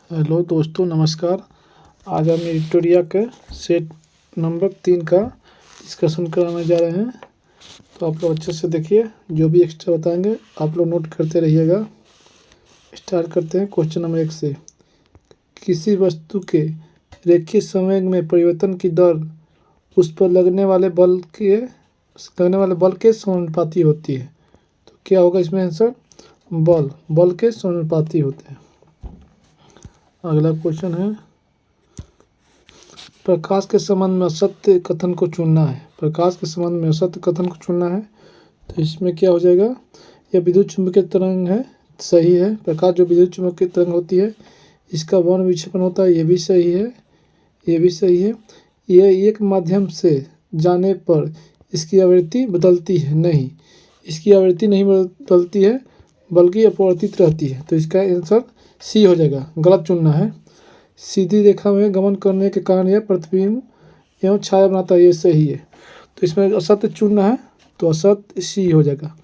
Hello दोस्तों, नमस्कार। आज हम विक्टोरिया के सेट नंबर 3 का डिस्कशन कराने जा रहे हैं। तो आप लोग अच्छे से देखिए, जो भी एक्स्ट्रा बताएंगे आप लोग नोट करते रहिएगा। स्टार्ट करते हैं क्वेश्चन नंबर 1 से। किसी वस्तु के रेखीय संवेग में परिवर्तन की दर उस पर लगने वाले बल के समानुपाती होती है। तो क्या होगा इसमें आंसर? बल के समानुपाती होते हैं। अगला क्वेश्चन है, प्रकाश के संबंध में असत्य कथन को चुनना है। प्रकाश के संबंध में असत्य कथन को चुनना है। तो इसमें क्या हो जाएगा? यह विद्युत चुम्बकीय तरंग है, सही है। प्रकाश जो विद्युत चुम्बकीय तरंग होती है, इसका वर्ण विक्षेपण होता है, ये भी सही है, ये भी सही है। यह एक माध्यम से जाने पर इसकी आवृत्ति बदलती है नहीं, इसकी आवृत्ति नहीं बदलती है बल्कि अपवर्तित रहती है। तो इसका आंसर सी हो जाएगा, गलत चुनना है। सीधी रेखा में गमन करने के कारण यह प्रतिबिंब एवं छाया बनाता है, ये सही है। तो इसमें असत्य चुनना है, तो असत्य सी हो जाएगा।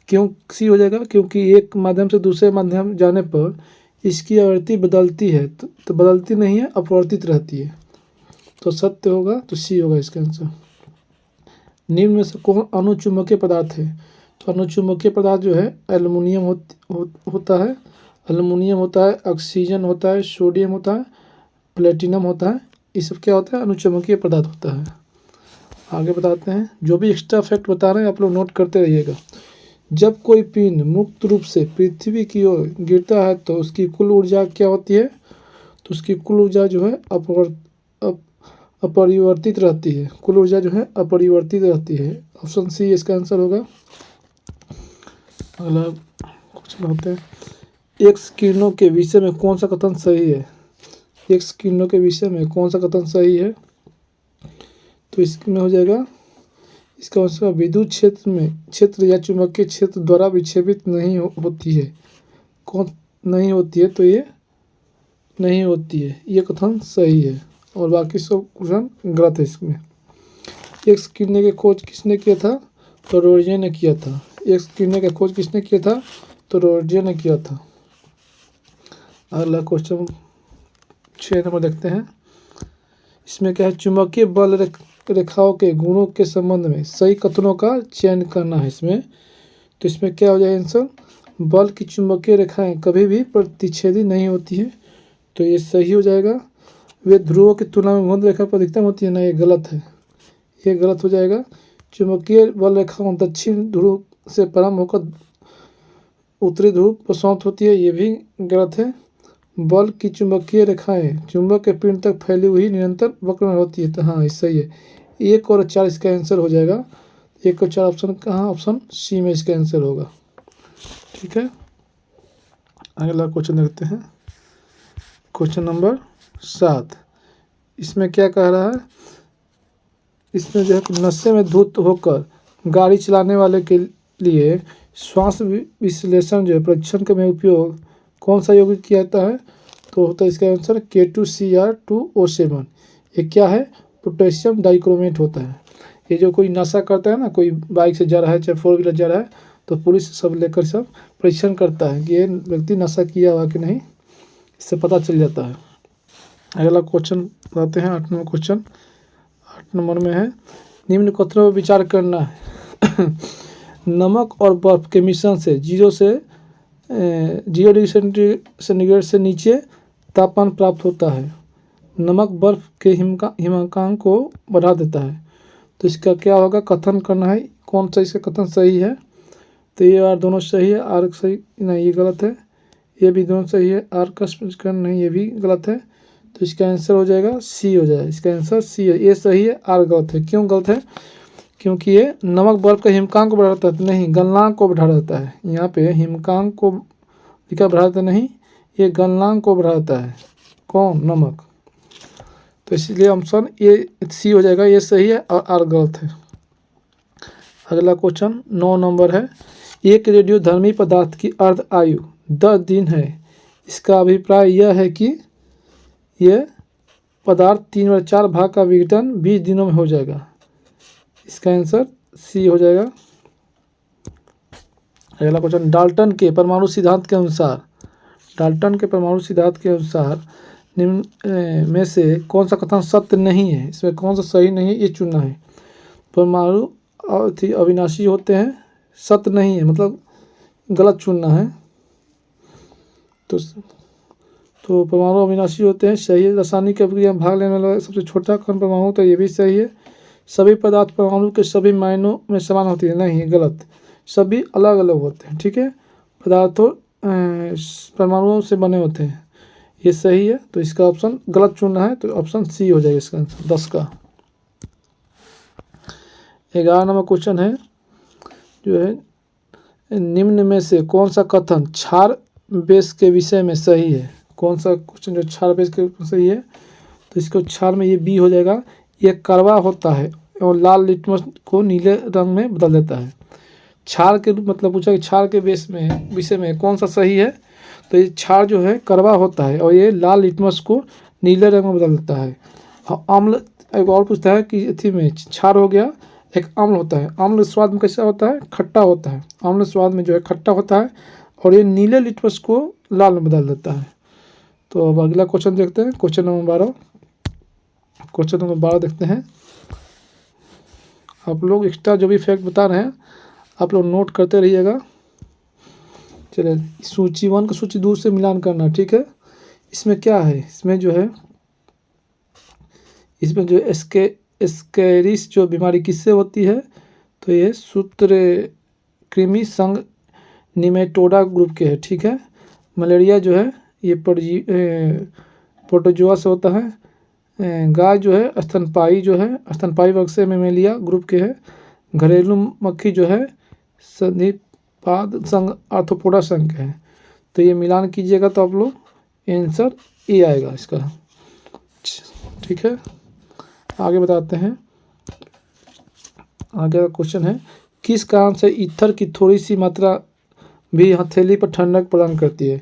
क्यों सी हो जाएगा? क्योंकि एक माध्यम से दूसरे माध्यम जाने पर इसकी आवृत्ति बदलती है, तो बदलती नहीं है, अपवर्तित रहती है। तो सत्य होगा, तो सी होगा इसका आंसर। निम्न में से कौन अनुचुंबकीय पदार्थ है? तो अनुचुंबकीय पदार्थ जो है एल्युमिनियम होता है, एल्युमिनियम होता है, ऑक्सीजन होता है, सोडियम होता है, प्लेटिनम होता है। ये सब क्या होता है? अनुचुंबकीय पदार्थ होता है। आगे बताते हैं, जो भी एक्स्ट्रा फैक्ट बता रहे हैं आप लोग नोट करते रहिएगा। जब कोई पिंड मुक्त रूप से पृथ्वी की ओर गिरता है तो उसकी कुल ऊर्जा क्या होती है? तो उसकी कुल ऊर्जा जो है अपरिवर्तित रहती है। कुल ऊर्जा जो है अपरिवर्तित रहती है। ऑप्शन सी इसका आंसर होगा। अगला क्वेश्चन होते हैं, एक्स किरणों के विषय में कौन सा कथन सही है? एक्स किरणों के विषय में कौन सा कथन सही है? तो इसमें हो जाएगा, इसका आंसर विद्युत क्षेत्र या चुंबकीय क्षेत्र द्वारा विक्षेपित नहीं होती है। कौन नहीं होती है? तो ये नहीं होती है, ये कथन सही है। और बाकी सब क्वेश्चन गलत है इसमें। एक्स किरणें की खोज किसने किया था? तो रोर्जे ने किया था। एक्स किरणें की खोज किसने किया था? तो रोर्जे ने किया था। अगला क्वेश्चन 6 नंबर देखते हैं। इसमें क्या है? चुंबकीय बल रेखाओं के गुणों के संबंध में सही कथनों का चयन करना है इसमें। तो इसमें क्या हो जाएगा आंसर? बल की चुंबकीय रेखाएं कभी भी प्रतिच्छेदी नहीं होती है, तो ये सही हो जाएगा। वे ध्रुवों की तुलना में भूमध्य रेखा पर अधिकतम होती है ना, ये गलत है, ये गलत हो जाएगा। चुंबकीय बल रेखाओं दक्षिण ध्रुव से प्रारंभ होकर उत्तरी ध्रुव पर समाप्त होती है, ये भी गलत है। बल की चुंबकीय रेखाएं चुंबक के पिंड तक फैली हुई निरंतर वक्र में होती है, तो हाँ सही है। 1 और 4 इसका आंसर हो जाएगा। 1 और 4 ऑप्शन कहाँ? ऑप्शन सी में इसका आंसर होगा। ठीक है, अगला क्वेश्चन देखते हैं, क्वेश्चन नंबर 7। इसमें क्या कह रहा है? इसमें जो है नशे में धुत होकर गाड़ी चलाने वाले के लिए श्वास विश्लेषण जो है परीक्षण में उपयोग कौन सा यौगिक किया जाता है? तो होता है इसका आंसर K2Cr2O7। ये क्या है? पोटेशियम डाइक्रोमेट होता है। ये जो कोई नशा करता है ना, कोई बाइक से जा रहा है, चाहे 4 व्हीलर जा रहा है, तो पुलिस सब लेकर सब परीक्षण करता है कि ये व्यक्ति नशा किया हुआ कि नहीं, इससे पता चल जाता है। अगला क्वेश्चन बताते हैं, 8 नंबर क्वेश्चन। 8 नंबर में है, निम्न कथनों पर विचार करना है। नमक और बर्फ के मिश्रण से 0 डिग्री सेंटीग्रेड से नीचे तापमान प्राप्त होता है। नमक बर्फ के हिमांक को बढ़ा देता है। तो इसका क्या होगा? कथन करना है, कौन सा इसका कथन सही है? तो ये आर दोनों सही है, आर सही नहीं, ये गलत है। ये भी दोनों सही है, आर का स्पष्टीकरण नहीं, ये भी गलत है। तो इसका आंसर हो जाएगा सी हो जाएगा। इसका आंसर सी है, ये सही है, आर गलत है। क्यों गलत है? क्योंकि ये नमक बर्फ का हिमकांक को बढ़ाता है, नहीं गलनांक को बढ़ा देता है। यहाँ पे हिमकांक को लिखा बढ़ाता नहीं, ये गलनांक को बढ़ाता है। कौन? नमक। तो इसलिए ऑप्शन ये सी हो जाएगा, ये सही है और आर गलत है। अगला क्वेश्चन 9 नंबर है, एक रेडियोधर्मी पदार्थ की अर्ध आयु 10 दिन है। इसका अभिप्राय यह है कि यह पदार्थ 3/4 भाग का विघटन 20 दिनों में हो जाएगा। इसका आंसर सी हो जाएगा। अगला क्वेश्चन, डाल्टन के परमाणु सिद्धांत के अनुसार डाल्टन के परमाणु सिद्धांत के अनुसार निम्न में से कौन सा कथन सत्य नहीं है, इसमें कौन सा सही नहीं है ये चुनना है। परमाणु अविनाशी होते हैं, सत्य नहीं है मतलब गलत चुनना है। तो परमाणु अविनाशी होते हैं, सही है। रासायनिक अभिक्रिया में भाग लेने वाला सबसे छोटा कण परमाणु तो ये भी सही है। सभी पदार्थ परमाणु के सभी मायनों में समान होती है, नहीं गलत, सभी अलग अलग होते हैं। ठीक है, पदार्थों परमाणुओं से बने होते हैं, ये सही है। तो इसका ऑप्शन गलत चुनना है, तो ऑप्शन सी हो जाएगा इसका आंसर 10 का। 11 नंबर क्वेश्चन है जो है, निम्न में से कौन सा कथन क्षार बेस के विषय में सही है। कौन सा क्वेश्चन जो क्षार बेस के सही है, तो इसको क्षार में ये बी हो जाएगा। ये कड़वा होता है और लाल लिटमस को नीले रंग में बदल देता है। क्षार के मतलब पूछा कि क्षार के बेस में विषय में कौन सा सही है, तो ये क्षार जो है कड़वा होता है और ये लाल लिटमस को नीले रंग में बदल देता है। अम्ल एक और पूछता है कि इसी में क्षार हो गया, एक अम्ल होता है। अम्ल स्वाद में कैसा होता है, खट्टा होता है। अम्ल स्वाद में जो है खट्टा होता है और ये नीले लिटमस को लाल में बदल देता है। तो अब अगला क्वेश्चन देखते हैं, क्वेश्चन नंबर 12। क्वेश्चन नंबर 12 देखते हैं। आप लोग एक्स्ट्रा जो भी फैक्ट बता रहे हैं आप लोग नोट करते रहिएगा। चलिए, सूची 1 का सूची 2 से मिलान करना, ठीक है। इसमें क्या है, इसमें जो है, इसमें जो एस्केरिस जो बीमारी किससे होती है, तो ये सूत्रकृमि संघ निमेटोडा ग्रुप के है, ठीक है। मलेरिया जो है ये प्रोटोजोआ से होता है। गाय जो है स्तनपायी जो है, स्तनपायी वर्ग से मेमेलिया ग्रुप के है। घरेलू मक्खी जो है सन्निपाद संघ आर्थ्रोपोडा संघ के है। तो ये मिलान कीजिएगा तो आप लोग आंसर ए आएगा इसका, ठीक है। आगे बताते हैं, आगे का क्वेश्चन है, किस कारण से ईथर की थोड़ी सी मात्रा भी हथेली पर ठंडक प्रदान करती है।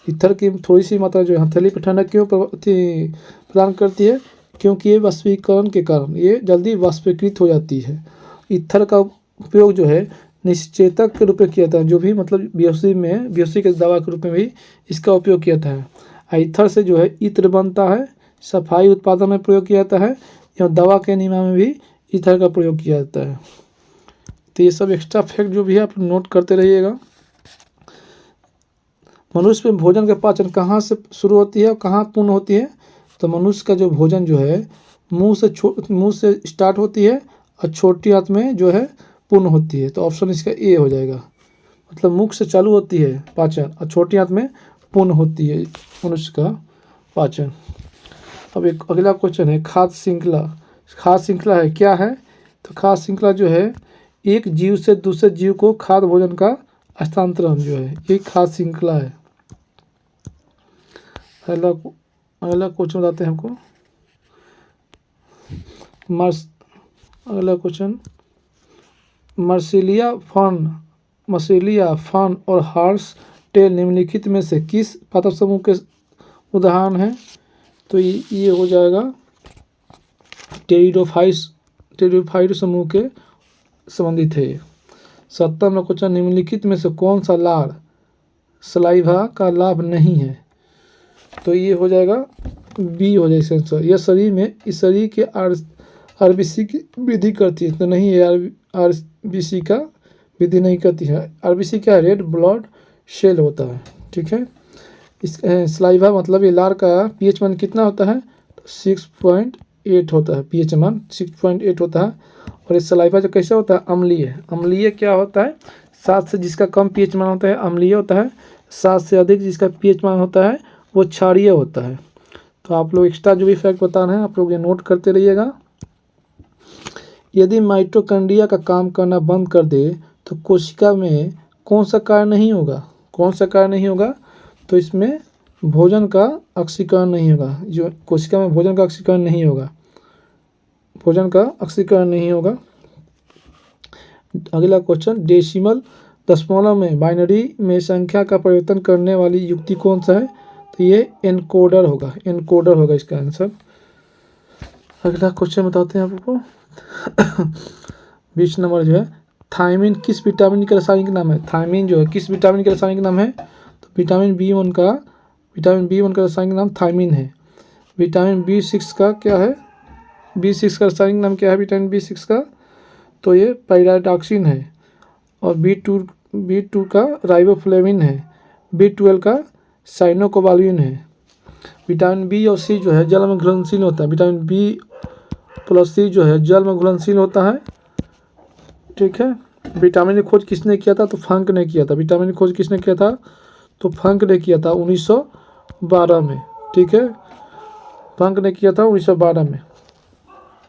ईथर की थोड़ी सी मात्रा जो है हथेली पर ठंडक क्यों प्रदान करती है, क्योंकि ये वाष्पीकरण के कारण ये जल्दी वाष्पीकृत हो जाती है। ईथर का उपयोग जो है निश्चेतक के रूप में किया जाता है, जो भी मतलब बेहोशी के दवा के रूप में भी इसका उपयोग किया जाता है। ईथर से जो है इत्र बनता है, सफाई उत्पादन में प्रयोग किया जाता है, या दवा के निर्माण में भी ईथर का प्रयोग किया जाता है। तो ये सब एक्स्ट्रा फैक्ट जो भी है आप नोट करते रहिएगा। मनुष्य में भोजन का पाचन कहाँ से शुरू होती है और कहाँ पूर्ण होती है, तो मनुष्य का जो भोजन जो है मुंह से स्टार्ट होती है और छोटी आंत में जो है पूर्ण होती है। तो ऑप्शन इसका ए हो जाएगा, मतलब मुख से चालू होती है पाचन और छोटी आंत में पूर्ण होती है मनुष्य का पाचन। अब एक अगला क्वेश्चन है, खाद्य श्रृंखला। खाद्य श्रृंखला है क्या है, तो खाद्य श्रृंखला जो है एक जीव से दूसरे जीव को खाद्य भोजन का हस्तांतरण जो है ये खाद्य श्रृंखला है। अगला क्वेश्चन बताते हैं हमको, अगला क्वेश्चन, मर्सिलिया फन और हॉर्स टेल निम्नलिखित में से किस पादप समूह के उदाहरण हैं, तो ये हो जाएगा टेरिडोफाइट समूह के संबंधित है। 70 नंबर क्वेश्चन, निम्नलिखित में से कौन सा लार सलाइवा का लाभ नहीं है, तो ये हो जाएगा बी हो जाएगा इसका आंसर। यह शरीर के आरबीसी की वृद्धि करती है, तो नहीं है, आरबीसी का वृद्धि नहीं करती है। आरबीसी क्या है, रेड ब्लड सेल होता है, ठीक है। इस सलाइवा मतलब ये लार का पीएच मान कितना होता है, तो 6.8 होता है, पीएच मान 6.8 होता है। और ये सलाइवा जो कैसा होता है, अम्लीय क्या होता है, 7 से जिसका कम पीएच मान होता है अम्लीय होता है, 7 से अधिक जिसका पीएच मान होता है वो क्षारीय होता है। तो आप लोग एक्स्ट्रा जो भी फैक्ट बता रहे हैं आप लोग ये नोट करते रहिएगा। यदि माइटोकॉन्ड्रिया का काम करना बंद कर दे तो कोशिका में कौन सा कार्य नहीं होगा, तो इसमें भोजन का ऑक्सीकरण नहीं होगा। जो कोशिका में भोजन का ऑक्सीकरण नहीं होगा। अगला क्वेश्चन, डेसिमल दशमलव में बाइनरी में संख्या का परिवर्तन करने वाली युक्ति कौन सा है, तो ये एनकोडर होगा इसका आंसर। अगला क्वेश्चन बताते हैं आपको 20 नंबर जो है, थायमिन किस विटामिन का रासायनिक नाम है। थायमिन जो है किस विटामिन का रासायनिक नाम है, तो विटामिन B1 का विटामिन B1 का रासायनिक नाम थायमिन है। विटामिन B6 का क्या है, B6 का रासायनिक नाम क्या है विटामिन B6 का, तो ये पायराडाक्सिन है। और B2 का राइबोफ्लेविन है। B12 का साइनोकोबाल्यून है। विटामिन बी और सी जो है जल में घुलनशील होता है। विटामिन B+C जो है जल में घुलनशील होता है। ठीक है। विटामिन की खोज किसने किया था, तो फंक ने किया था। विटामिन की खोज किसने किया था, तो फंक ने किया था 1912 में। ठीक है, फंक ने किया था 1912 में।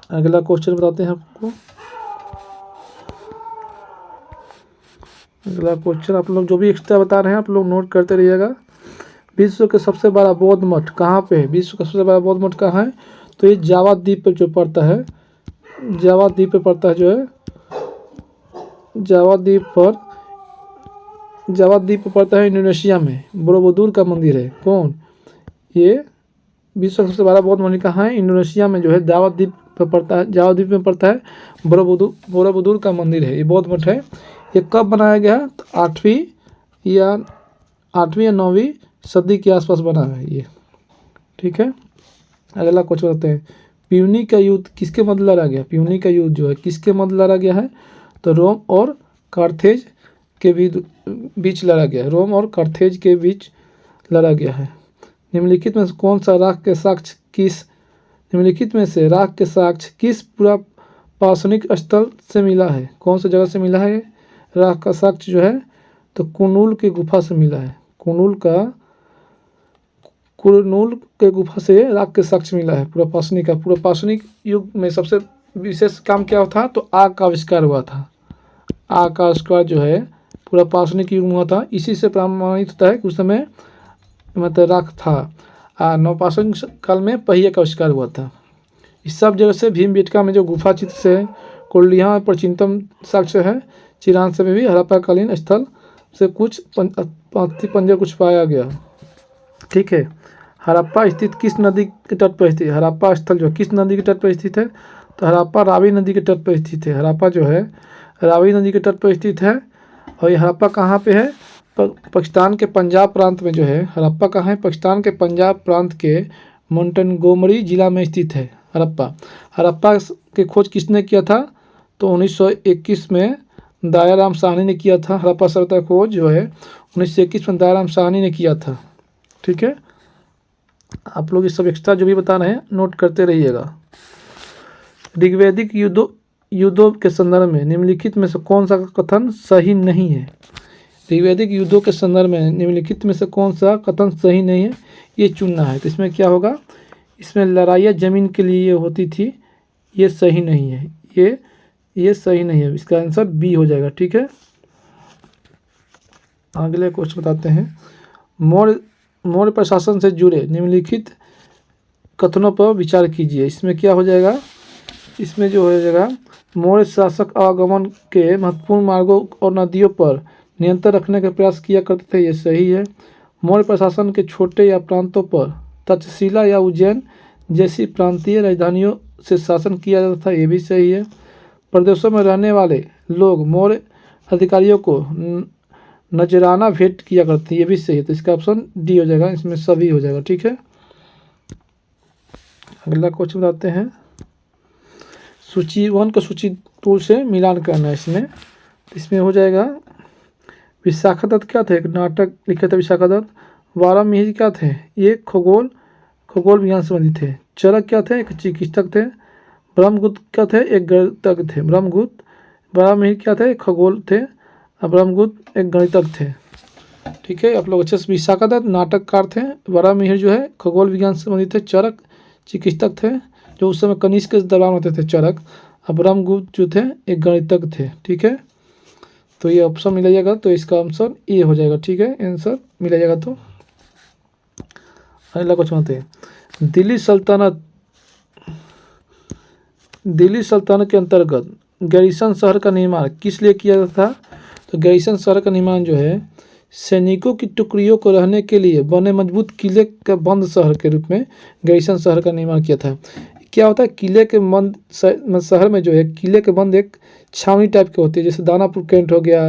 अगला क्वेश्चन बताते हैं आपको। अगला क्वेश्चन आप लोग जो भी एक्स्ट्रा बता रहे हैं आप लोग नोट करते रहिएगा। विश्व के सबसे बड़ा बौद्ध मठ कहाँ पे है, विश्व का सबसे बड़ा बौद्ध मठ कहाँ है, तो ये जावा द्वीप पर जो पड़ता है, जावा द्वीप पे पड़ता है जो है, जावा द्वीप पर पड़ता है इंडोनेशिया में। बोरोबुदुर का मंदिर है। कौन, ये विश्व का सबसे बड़ा बौद्ध मंदिर कहाँ है, इंडोनेशिया में जो है जावा द्वीप पर पड़ता है, जावा द्वीप में पड़ता है। बोरोबुदुर का मंदिर है, ये बौद्ध मठ है। ये कब बनाया गया, तो 8वीं या 9वीं सदी के आसपास बना है ये। ठीक है। अगला क्वेश्चन बताते हैं, प्यूनिक का युद्ध किसके मध्य लड़ा गया, प्यूनिक का युद्ध जो है किसके मध्य लड़ा गया है, तो रोम और कार्थेज के बीच लड़ा गया है। रोम और कार्थेज के बीच लड़ा गया है। निम्नलिखित में से कौन सा राख के साक्ष्य किस, निम्नलिखित में से राख के साक्ष्य किस पुरापाषाणिक स्थल से मिला है, कौन सा जगह से मिला है राख का साक्ष्य जो है, तो कुर्नूल की गुफा से मिला है। कुर्नूल के गुफा से राख के साक्ष्य मिला है पुरापाषाणिक का। पुरापाषाणिक युग में सबसे विशेष काम क्या था, तो आग का आविष्कार हुआ था। आग का आविष्कार जो है पुरापाषाणिक युग में हुआ था। इसी से प्रमाणित होता है कि उस समय मतलब राख था। नवपाषाण काल में पहिए का आविष्कार हुआ था। इस सब जगह से भीमबेटका में जो गुफा चित्र से, कोल्डिया प्राचीनतम साक्ष्य है। चिरान से में भी हड़प्पाकालीन स्थल से कुछ अस्थि पंजर कुछ पाया गया। ठीक है। हड़प्पा स्थित किस नदी के तट पर स्थित है, हड़प्पा स्थल जो किस नदी के तट पर स्थित है, तो हड़प्पा रावी नदी के तट पर स्थित है। हड़प्पा जो है रावी नदी के तट पर स्थित है। और ये हड़प्पा कहाँ पे है, पाकिस्तान के पंजाब प्रांत में जो है हड़प्पा कहाँ है, पाकिस्तान के पंजाब प्रांत के मोंटगोमरी जिला में स्थित है हड़प्पा। हड़प्पा की खोज किसने किया था, तो 1921 में दयाराम साहनी ने किया था। हड़प्पा सभ्यता खोज जो है 1921 में दयाराम साहनी ने किया था। ठीक है। आप लोग ये सब एक्स्ट्रा जो भी बता रहे हैं नोट करते रहिएगा। ऋग्वैदिक युद्धों के संदर्भ में निम्नलिखित में से कौन सा कथन सही नहीं है, ऋग्वैदिक युद्धों के संदर्भ में निम्नलिखित में से कौन सा कथन सही नहीं है, ये चुनना है। तो इसमें क्या होगा, इसमें लड़ाइयाँ ज़मीन के लिए होती थी, ये सही नहीं है, ये सही नहीं है। इसका आंसर बी हो जाएगा। ठीक है। अगले क्वेश्चन बताते हैं, मौर्य प्रशासन से जुड़े निम्नलिखित कथनों पर विचार कीजिए। इसमें क्या हो जाएगा, इसमें जो हो जाएगा, मौर्य शासक आवागमन के महत्वपूर्ण मार्गों और नदियों पर नियंत्रण रखने का प्रयास किया करते थे, ये सही है। मौर्य प्रशासन के छोटे या प्रांतों पर तक्षशिला या उज्जैन जैसी प्रांतीय राजधानियों से शासन किया जाता था, ये भी सही है। प्रदेशों में रहने वाले लोग मौर्य अधिकारियों को नजराना भेंट किया करते हैं, ये भी सही है। तो इसका ऑप्शन डी हो जाएगा, इसमें सभी हो जाएगा। ठीक है। अगला क्वेश्चन बताते हैं, सूची 1 का सूची 2 से मिलान करना है इसमें हो जाएगा। विशाखादत्त क्या थे, एक नाटक लिखे थे विशाखादत्त। वारामिहिर क्या थे, ये खगोल विज्ञान संबंधी थे। चरक क्या थे, एक चिकित्सक थे। ब्रह्मगुप्त क्या थे, एक गणितज्ञ थे। वारामिहिर क्या थे, एक खगोल थे। ब्रह्मगुप्त एक गणितज्ञ थे। ठीक है। आप लोग अच्छे से, विशाखादत्त नाटककार थे, वारामिहिर जो है खगोल विज्ञान संबंधी थे। चरक चिकित्सक थे जो उस समय कनिष्क के दरबार में होते थे चरक। अब ब्रह्मगुप्त जो थे एक गणितज्ञ थे। ठीक है। तो ये ऑप्शन मिल जाएगा, तो इसका आंसर ए हो जाएगा। ठीक है, आंसर मिल जाएगा। तो अगला क्वेश्चन आते हैं, दिल्ली सल्तनत के अंतर्गत गैरिसन शहर का निर्माण किस लिए किया जाता था, तो गैरिसन शहर का निर्माण जो है सैनिकों की टुकड़ियों को रहने के लिए बने मजबूत किले का बंद शहर के रूप में गैरिसन शहर का निर्माण किया था। क्या होता है, किले के बंद शहर में जो है किले के बंद एक छावनी टाइप के होती है, जैसे दानापुर कैंट हो गया,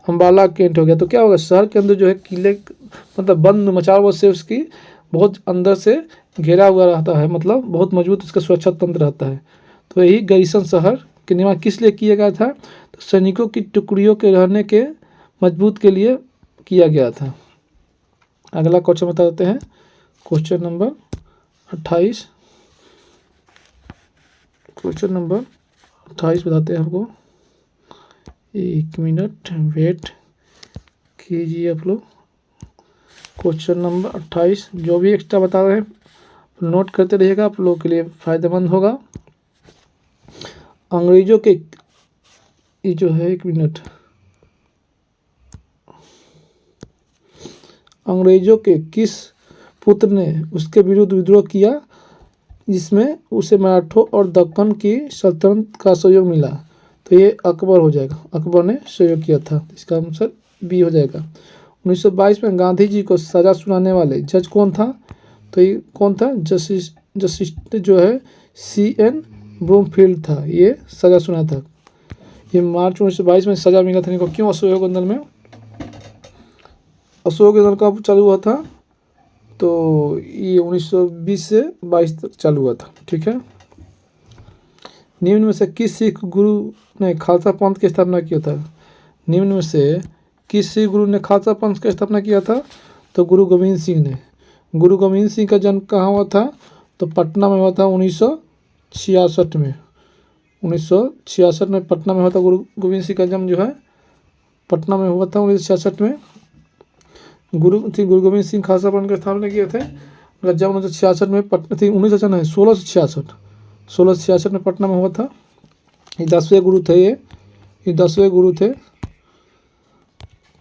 अम्बाला कैंट हो गया। तो क्या होगा, शहर के अंदर जो है किले मतलब बंद चारों ओर से उसकी बहुत अंदर से घेरा हुआ रहता है, मतलब बहुत मजबूत उसका सुरक्षा तंत्र रहता है। तो यही गैरीसन शहर के निर्माण किस लिए किया गया था? तो सैनिकों की टुकड़ियों के रहने के मजबूत के लिए किया गया था। अगला क्वेश्चन बता देते हैं, क्वेश्चन नंबर 28। क्वेश्चन नंबर 28 बताते हैं आपको। 1 मिनट वेट कीजिए आप लोग। क्वेश्चन नंबर 28 जो भी एक्स्ट्रा बता रहे हैं नोट करते रहिएगा, आप लोगों के लिए फ़ायदेमंद होगा। अंग्रेजों के ये जो है 1 मिनट, अंग्रेजों के किस पुत्र ने उसके विरुद्ध विद्रोह किया जिसमें उसे मराठों और दक्कन की सल्तनत का सहयोग मिला? तो ये अकबर हो जाएगा, अकबर ने सहयोग किया था। इसका आंसर बी हो जाएगा। 1922 में गांधी जी को सजा सुनाने वाले जज कौन था? तो ये कौन था? जस्टिस जो है CN ब्रूमफील्ड था, ये सजा सुना था। ये मार्च 1922 में सजा मिला था इनको। क्यों? अशोक आंदोलन में, अशोक आंदोलन कब चालू हुआ था? तो ये 1920 से 22 तक चालू हुआ था। ठीक है। निम्न में से किस सिख गुरु ने खालसा पंथ की स्थापना किया था? निम्न में से किस सिख गुरु ने खालसा पंथ की स्थापना किया था? तो गुरु गोविंद सिंह ने। गुरु गोविंद सिंह का जन्म कहाँ हुआ था? तो पटना में हुआ था 1966 में। 1966 में पटना में हुआ था गुरु गोविंद सिंह का जन्म जो है पटना में हुआ था 1966 में। गुरु गोविंद सिंह खालसा पंथ की स्थापना किए थे। उनका जन्म 1966 में पटना थी, 1666 में पटना में हुआ था। ये 10वें गुरु थे, ये 10वें गुरु थे।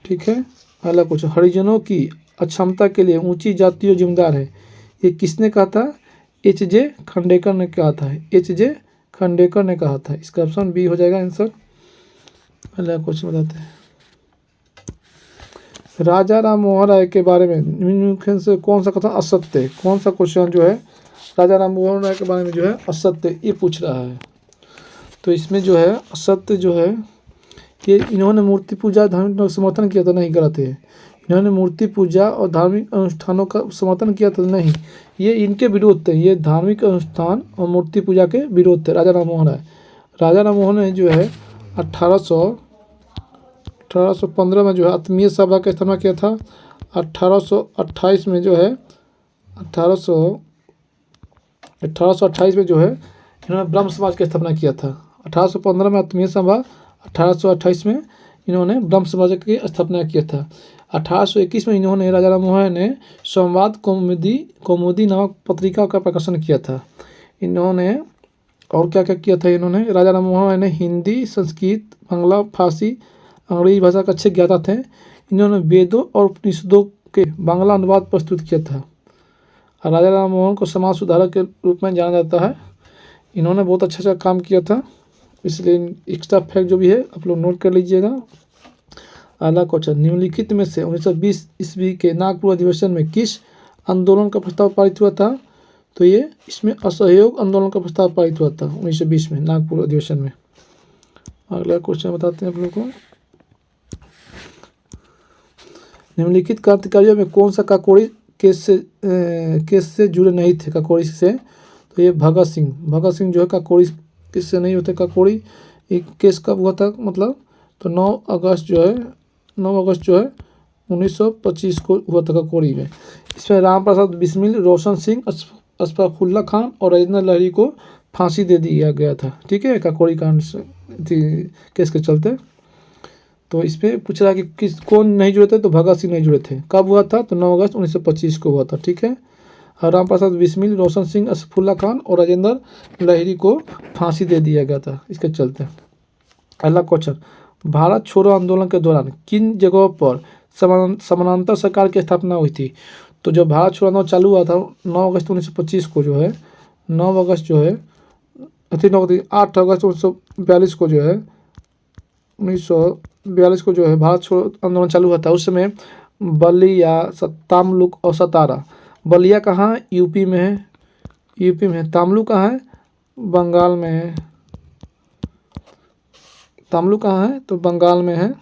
ठीक है। अगला क्वेश्चन, हरिजनों की अक्षमता के लिए ऊंची जातियों जिम्मेदार है, ये किसने कहा था? HJ खांडेकर ने कहा था, HJ खांडेकर ने कहा था। इसका ऑप्शन बी हो जाएगा आंसर। अगला क्वेश्चन बताते हैं, राजा राम मोहन राय के बारे में निम्नलिखित से कौन सा कथन असत्य है? कौन सा क्वेश्चन जो है राजा राम मोहन राय के बारे में जो है असत्य ये पूछ रहा है? तो इसमें जो है असत्य जो है कि इन्होंने मूर्ति पूजा धार्मिक समर्थन किया था, नहीं गलत है। इन्होंने मूर्ति पूजा और धार्मिक अनुष्ठानों का समर्थन किया था, नहीं, ये इनके विरोध थे। ये धार्मिक अनुष्ठान और मूर्ति पूजा के विरोध थे राजा राम मोहन राय। राजा राम मोहन ने जो है 1815 में जो है आत्मीय सभा का स्थापना किया था। 1828 में जो है 1828 में जो है इन्होंने ब्रह्म समाज की स्थापना किया था। 1815 में आत्मीय सभा, 1828 में इन्होंने ब्रह्म समाज की स्थापना किया था। 1821 में इन्होंने राजा राम मोहन ने संवाद कौमुदी नामक पत्रिका का प्रकाशन किया था। इन्होंने और क्या क्या किया था? इन्होंने राजा राम मोहन ने हिंदी, संस्कृत, बांग्ला, फारसी, अंग्रेजी भाषा का अच्छे ज्ञाता थे। इन्होंने वेदों और उपनिषदों के बांग्ला अनुवाद प्रस्तुत किया था। राजा राम मोहन को समाज सुधारक के रूप में जाना जाता है। इन्होंने बहुत अच्छा काम किया था, इसलिए एक्स्ट्रा फैक्ट जो भी है आप लोग नोट कर लीजिएगा। अगला क्वेश्चन, निम्नलिखित में से 1920 ईस्वी के नागपुर अधिवेशन में किस आंदोलन का प्रस्ताव पारित हुआ था? तो ये इसमें असहयोग आंदोलन का प्रस्ताव पारित हुआ था 1920 में नागपुर अधिवेशन में। अगला क्वेश्चन बताते हैं आप लोग को, निम्नलिखित क्रांतिकारियों में कौन सा काकोरी केस से जुड़े नहीं थे? काकोरी से, तो ये भगत सिंह जो है काकोरी केस से नहीं होते। काकोरी एक केस कब हुआ था मतलब? तो 9 अगस्त जो है 1925 को हुआ था काकोरी में। इसमें राम प्रसाद बिस्मिल, रोशन सिंह, अशफाकुल्ला खान और राजेंद्र लहरी को फांसी दे दिया गया था। ठीक है, काकोरी कांड केस के चलते। तो इस पर पूछ रहा है कि कौन नहीं जुड़े थे? तो भगत सिंह नहीं जुड़े थे। कब हुआ था? तो 9 अगस्त 1925 को हुआ था। ठीक है। और राम प्रसाद बिस्मिल, रोशन सिंह, अशफाकुल्ला खान और राजेंद्र लहरी को फांसी दे दिया गया था इसके चलते। अगला क्वेश्चन, भारत छोड़ो आंदोलन के दौरान किन जगहों पर समानांतर सरकार की स्थापना हुई थी? तो जब भारत छोड़ो आंदोलन चालू हुआ था 9 अगस्त 1925 को जो है 9 अगस्त जो है 8 अगस्त 1942 को जो है 1942 को जो है भारत छोड़ो आंदोलन चालू हुआ था। उस समय बलिया, तामलुक और सतारा। बलिया कहाँ है? यूपी में है, तामलुक कहाँ है? बंगाल में है। तामलुक कहाँ है? तो बंगाल में है।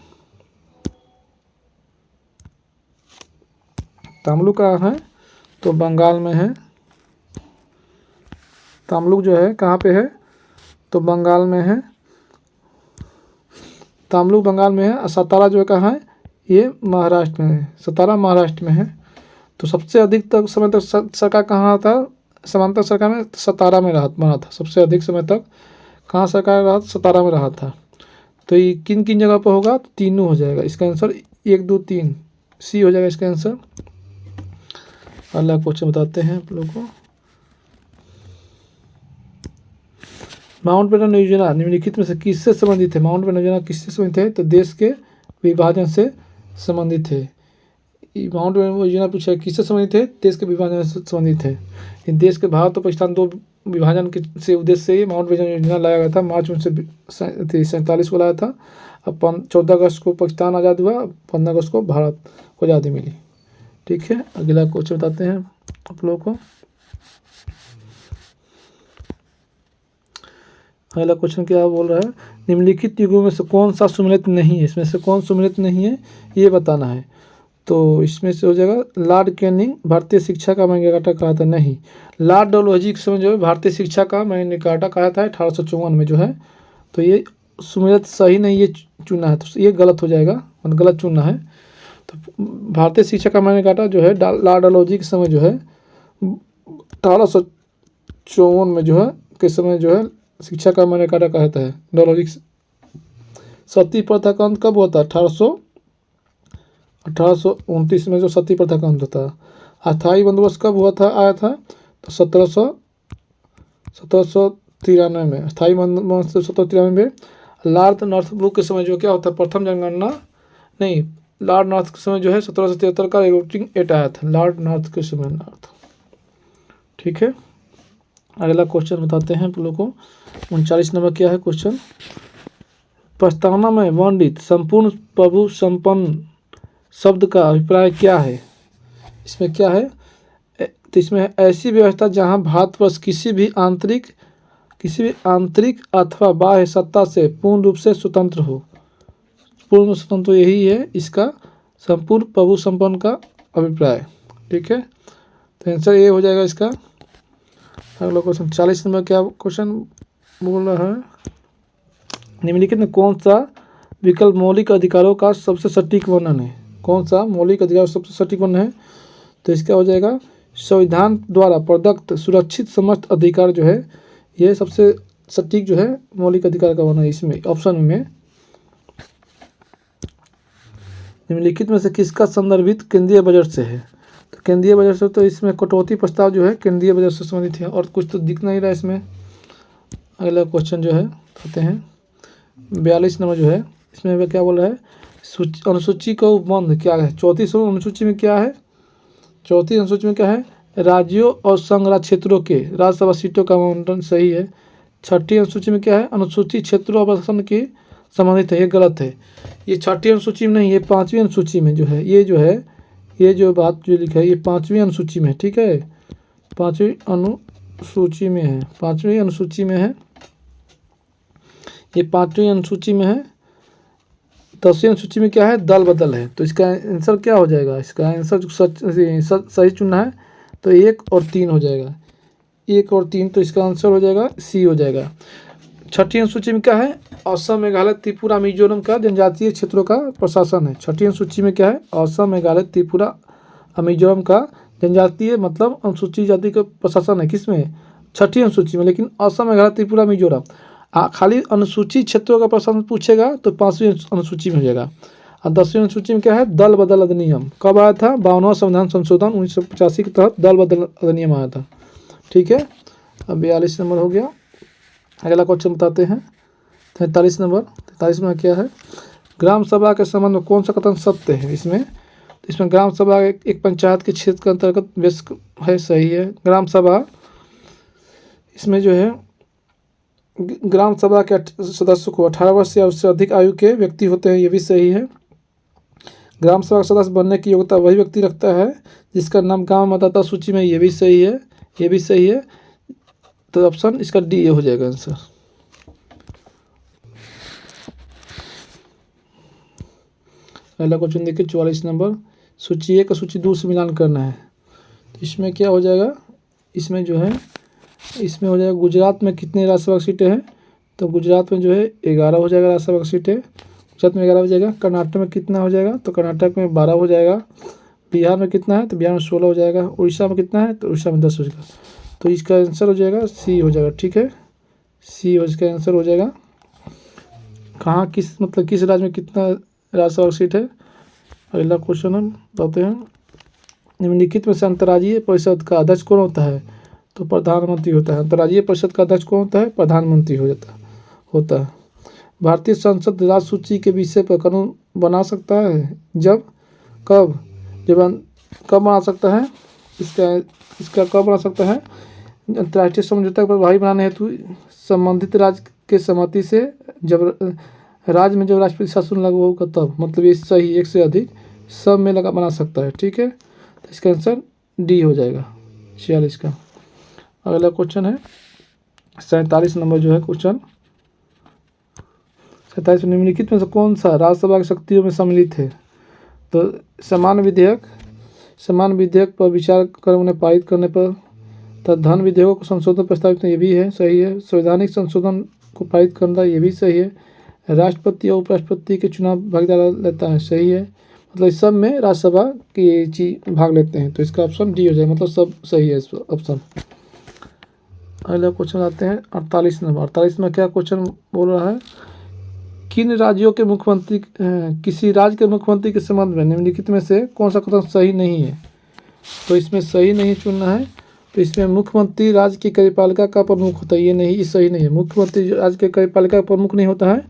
तमलुक कहाँ है? तो बंगाल में है। तमलुक जो है कहाँ पे है? तो बंगाल में है। तमलुक बंगाल में है और सतारा जो है कहाँ है? ये महाराष्ट्र में है। सतारा महाराष्ट्र में है। तो सबसे अधिक तक समय तक सरकार कहाँ था? समांतर सरकार में सतारा में बना था। सबसे अधिक समय तक कहाँ सरकार रहा? सतारा में रहा था। तो ये किन किन जगह पर होगा? तो तीनों हो जाएगा। इसका आंसर 1 2 3 सी हो जाएगा इसका आंसर। अगला क्वेश्चन बताते हैं आप लोगों को। माउंटबेटन योजना निम्नलिखित में से किससे संबंधित है? माउंटबेटन योजना किससे संबंधित है? तो देश के विभाजन से संबंधित है। माउंटबेटन योजना पूछा किससे संबंधित है? देश के विभाजन से संबंधित है। इन देश के भारत और पाकिस्तान दो विभाजन के से उद्देश्य से ये माउंटबेटन योजना लाया गया था। मार्च 1947 को लाया था। अब 14 अगस्त को पाकिस्तान आज़ाद हुआ, 15 अगस्त को भारत को आज़ादी मिली। ठीक है, अगला क्वेश्चन बताते हैं आप लोगों को। अगला क्वेश्चन क्या बोल रहा है? निम्नलिखित युगों में से कौन सा सुमेलित नहीं है? इसमें से कौन सुमेलित नहीं है ये बताना है। तो इसमें से हो जाएगा लॉर्ड कैनिंग भारतीय शिक्षा का मैग्ना कार्टा कहा था, नहीं। लॉर्ड डलहौजी के समय जो है भारतीय शिक्षा का मैग्ना कार्टा कहा था 1854 में जो है। तो ये सुमेलित सही नहीं, ये चुना है तो ये गलत हो जाएगा, मतलब गलत चुना है। तो भारतीय शिक्षा का मैग्ना कार्टा जो है लॉर्ड डलहौजी के समय जो है 1854 में जो है के समय जो है शिक्षा का मैग्ना कार्टा कहता है। डलहौजी सती प्रथा का अंत कब हुआ था? 1829 में जो सती प्रथा का अंत था। अस्थायी बंदोबस्त कब हुआ था आया था? तो 1793 में अस्थायी बंदोबस्त 1793 में। लॉर्ड नॉर्थब्रुक के समय जो क्या होता है? प्रथम जनगणना नहीं, लॉर्ड नॉर्थ के समय जो है 1773 का रिपोर्टिंग एक्ट आया था। लॉर्ड नॉर्थ के समय नॉर्थ। ठीक है, अगला क्वेश्चन बताते हैं आप लोगों को। 39 नंबर क्या है क्वेश्चन? प्रस्तावना में वर्णित संपूर्ण प्रभु संपन्न शब्द का अभिप्राय क्या है? इसमें क्या है? तो इसमें ऐसी व्यवस्था जहां भारतवर्ष किसी भी आंतरिक अथवा बाह्य सत्ता से पूर्ण रूप से स्वतंत्र हो। पूर्ण स्वतंत्र यही है इसका संपूर्ण प्रभु संपन्न का अभिप्राय। ठीक है, तो आंसर ये हो जाएगा इसका। अगला क्वेश्चन 40 नंबर क्या क्वेश्चन बोल रहा है? निम्नलिखित में कौन सा विकल्प मौलिक अधिकारों का सबसे सटीक वर्णन है? कौन सा मौलिक अधिकार सबसे सटीक वर्णन है? तो इसका हो जाएगा संविधान द्वारा प्रदत्त सुरक्षित समस्त अधिकार जो है ये सबसे सटीक जो है मौलिक अधिकार का वर्णन इसमें ऑप्शन में। निम्नलिखित में से किसका संदर्भित केंद्रीय बजट से है? तो केंद्रीय बजट से तो इसमें कटौती प्रस्ताव जो है केंद्रीय बजट से संबंधित है, और कुछ तो दिख नहीं रहा इसमें। अगला क्वेश्चन जो है कहते हैं 42 नंबर जो है इसमें क्या बोल रहा है? अनुसूची का उपबंध क्या है? चौथी अनुसूची में क्या है? चौथी अनुसूची में क्या है? राज्यों और संघ राज्य क्षेत्रों के राज्यसभा सीटों का आवंटन सही है। छठी अनुसूची में क्या है? अनुसूचित क्षेत्रों और शासन की संबंधित है, ये गलत है। ये छठी अनुसूची में नहीं, ये 5वीं अनुसूची में जो है ये जो बात जो लिखा है ये 5वीं अनुसूची में। ठीक है, 5वीं अनुसूची में है, 5वीं अनुसूची में है, ये 5वीं अनुसूची में है। 10वीं अनुसूची में क्या है? दल बदल है। तो इसका आंसर क्या हो जाएगा? इसका आंसर जो सही चुनना है तो 1 और 3 हो जाएगा, 1 और 3। तो इसका आंसर हो जाएगा सी हो जाएगा। छठी अनुसूची में क्या है? असम मेघालय त्रिपुरा मिजोरम का जनजातीय क्षेत्रों का प्रशासन है। छठी अनुसूची में क्या है? असम मेघालय त्रिपुरा मिजोरम का जनजातीय मतलब अनुसूचित जाति का प्रशासन है। किसमें? छठी अनुसूची में। लेकिन असम मेघालय त्रिपुरा मिजोरम खाली अनुसूचित क्षेत्रों का प्रश्न पूछेगा तो 5वीं अनुसूची में हो जाएगा। और 10वीं अनुसूची में क्या है? दल बदल अधिनियम कब आया था? 52वां संविधान संशोधन 1985 के तहत दल बदल अधिनियम आया था। ठीक है, अब 42 नंबर हो गया। अगला क्वेश्चन बताते हैं 43 नंबर। 43 में क्या है? ग्राम सभा के संबंध में कौन सा कथन सत्य है? इसमें ग्राम सभा एक पंचायत के क्षेत्र के अंतर्गत व्यस्त है, सही है। ग्राम सभा इसमें जो है ग्राम सभा के सदस्य को 18 वर्ष या उससे अधिक आयु के व्यक्ति होते हैं, ये भी सही है। ग्राम सभा सदस्य बनने की योग्यता वही व्यक्ति रखता है जिसका नाम गांव मतदाता सूची में, ये भी सही है, ये भी सही है। तो ऑप्शन इसका डी हो जाएगा आंसर। अगला क्वेश्चन देखिए 44 नंबर। सूची 1 और सूची 2 से मिलान करना है। तो इसमें क्या हो जाएगा, इसमें जो है इसमें हो जाएगा गुजरात में कितनी राज्यसभा सीटें हैं, तो गुजरात में जो है 11 हो जाएगा राज्यसभा सीटें, गुजरात में 11 हो जाएगा। कर्नाटक में कितना हो जाएगा, तो कर्नाटक में 12 हो जाएगा। बिहार में कितना है, तो बिहार में 16 हो जाएगा। उड़ीसा में कितना है, तो उड़ीसा में 10 हो जाएगा। तो इसका आंसर हो जाएगा सी हो जाएगा। ठीक है, सी हो इसका आंसर हो जाएगा। कहाँ किस मतलब किस राज्य में कितना राज्यसभा सीट है। अगला क्वेश्चन हम बताते हैं, निम्नलिखित में से अंतर्राज्यीय परिषद का अध्यक्ष कौन होता है, तो प्रधानमंत्री होता है। अंतर्राज्यीय परिषद का अध्यक्ष कौन होता है, प्रधानमंत्री होता है। भारतीय संसद राज्य सूची के विषय पर कानून बना सकता है जब कब बना सकता है, इसका कब बना सकता है, अंतर्राष्ट्रीय समझौता पर प्रभावी बनाने हेतु संबंधित राज्य के सहमति से, जब राज्य में जब राष्ट्रपति शासन लागू होगा तब, मतलब ये सही एक से अधिक सब में लगा बना सकता है। ठीक है, तो इसका आंसर डी हो जाएगा 46 का। अगला क्वेश्चन है 47 नंबर जो है क्वेश्चन 47, निम्नलिखित में से कौन सा राज्यसभा की शक्तियों में सम्मिलित है, तो समान विधेयक पर विचार कर उन्हें पारित करने पर, तथा धन विधेयकों को संशोधन प्रस्तावित ये भी है, सही है। संवैधानिक संशोधन को पारित करना ये भी सही है। राष्ट्रपति और उपराष्ट्रपति के चुनाव भागीदार लेता है, सही है। मतलब इस सब में राज्यसभा की चीज भाग लेते हैं, तो इसका ऑप्शन डी हो जाएगा, मतलब सब सही है इस ऑप्शन। अगला क्वेश्चन आते हैं 48 नंबर। 48 में क्या क्वेश्चन बोल रहा है, किन राज्यों के मुख्यमंत्री किसी राज्य के मुख्यमंत्री के संबंध में निम्नलिखित में से कौन सा कथन सही नहीं है, तो इसमें सही नहीं चुनना है। तो इसमें मुख्यमंत्री राज्य की कार्यपालिका का प्रमुख होता है, ये नहीं, सही नहीं है। मुख्यमंत्री राज्य के कार्यपालिका का प्रमुख नहीं होता है।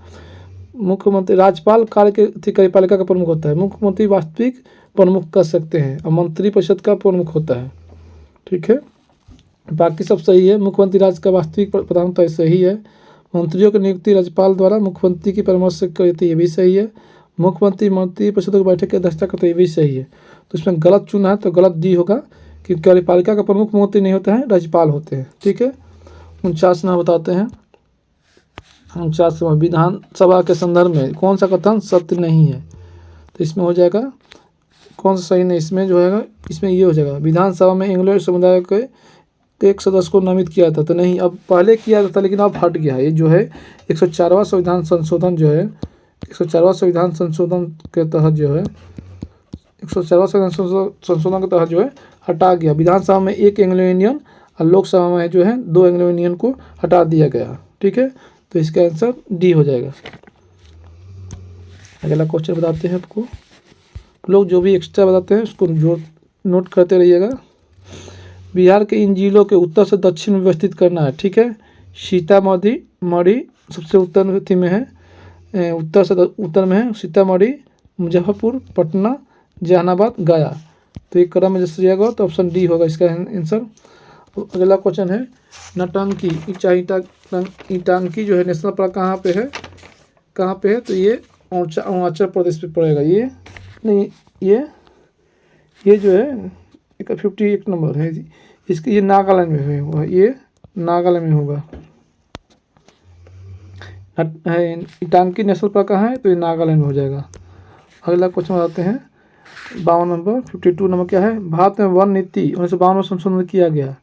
मुख्यमंत्री राज्यपाल कार्य के कार्यपालिका का प्रमुख होता है। मुख्यमंत्री वास्तविक प्रमुख कर सकते हैं और मंत्रिपरिषद का प्रमुख होता है। ठीक है, बाकी सब सही है। मुख्यमंत्री राज्य का वास्तविक प्रधान होता है, सही है। मंत्रियों की नियुक्ति राज्यपाल द्वारा मुख्यमंत्री की परामर्श से करती है, ये भी सही है। मुख्यमंत्री मंत्रिपरिषद की बैठक की अध्यक्षता करते हैं, ये भी सही है। तो इसमें गलत चुना है, तो गलत डी होगा, क्योंकि कार्यपालिका का प्रमुख मंत्री नहीं होता है, राज्यपाल होते हैं। ठीक है, 49 ना बताते हैं। 49 विधानसभा के संदर्भ में कौन सा कथन सत्य नहीं है, तो इसमें हो जाएगा कौन सा सही नहीं, इसमें जो है इसमें ये हो जाएगा, विधानसभा में एंग्लो समुदाय के एक सदस्य को नामित किया था, तो नहीं, अब पहले किया था लेकिन अब हट गया है। ये जो है 104वां संविधान संशोधन जो है 104वां संविधान संशोधन के तहत जो है 104वां संशोधन के तहत जो है हटा गया। विधानसभा में एक एंग्लो इंडियन और लोकसभा में जो है 2 एंग्लो इंडियन को हटा दिया गया। ठीक है, तो इसका आंसर डी हो जाएगा। अगला क्वेश्चन बताते हैं आपको, लोग जो भी एक्स्ट्रा बताते हैं उसको नोट करते रहिएगा। बिहार के इन जिलों के उत्तर से दक्षिण में व्यवस्थित करना है। ठीक है, सीतामढ़ी सबसे उत्तर में है, उत्तर में है सीतामढ़ी, मुजफ्फरपुर, पटना, जहानाबाद, गया। तो एक क्रम में जैसे जाएगा तो ऑप्शन डी होगा इसका आंसर। अगला क्वेश्चन है नौटंकी ईटांकी जो है नेशनल पार्क कहाँ पे है, तो ये अरुणाचल प्रदेश पे पड़ेगा। ये नहीं, ये जो है 51 नंबर है इसके, ये नागालैंड में होगा, ये नागालैंड में होगा। ईटांकी नेशनल पार्क कहाँ है, तो ये नागालैंड में हो जाएगा। अगला क्वेश्चन बताते हैं 52 नंबर। 52 नंबर क्या है, भारत में वन नीति 1952 में संशोधन किया गया।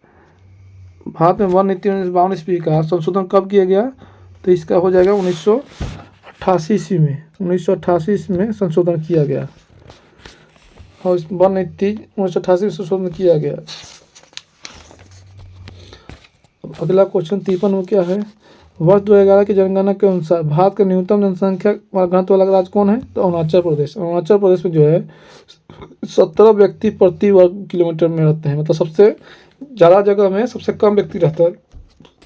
भारत में वन नीति 1952 ईस्वी का संशोधन कब किया गया, तो इसका हो जाएगा 1988 ईस्वी में। 1988 ईस्वी में संशोधन किया गया और वन नीति 1988 में संशोधन किया गया। अगला क्वेश्चन 53 में क्या है, वर्ष 2011 की जनगणना के अनुसार भारत का न्यूनतम जनसंख्या घनत्व वाला राज्य कौन है, तो अरुणाचल प्रदेश। अरुणाचल प्रदेश में जो है 17 व्यक्ति प्रति वर्ग किलोमीटर में रहते हैं, मतलब सबसे ज़्यादा जगह में सबसे कम व्यक्ति रहता है।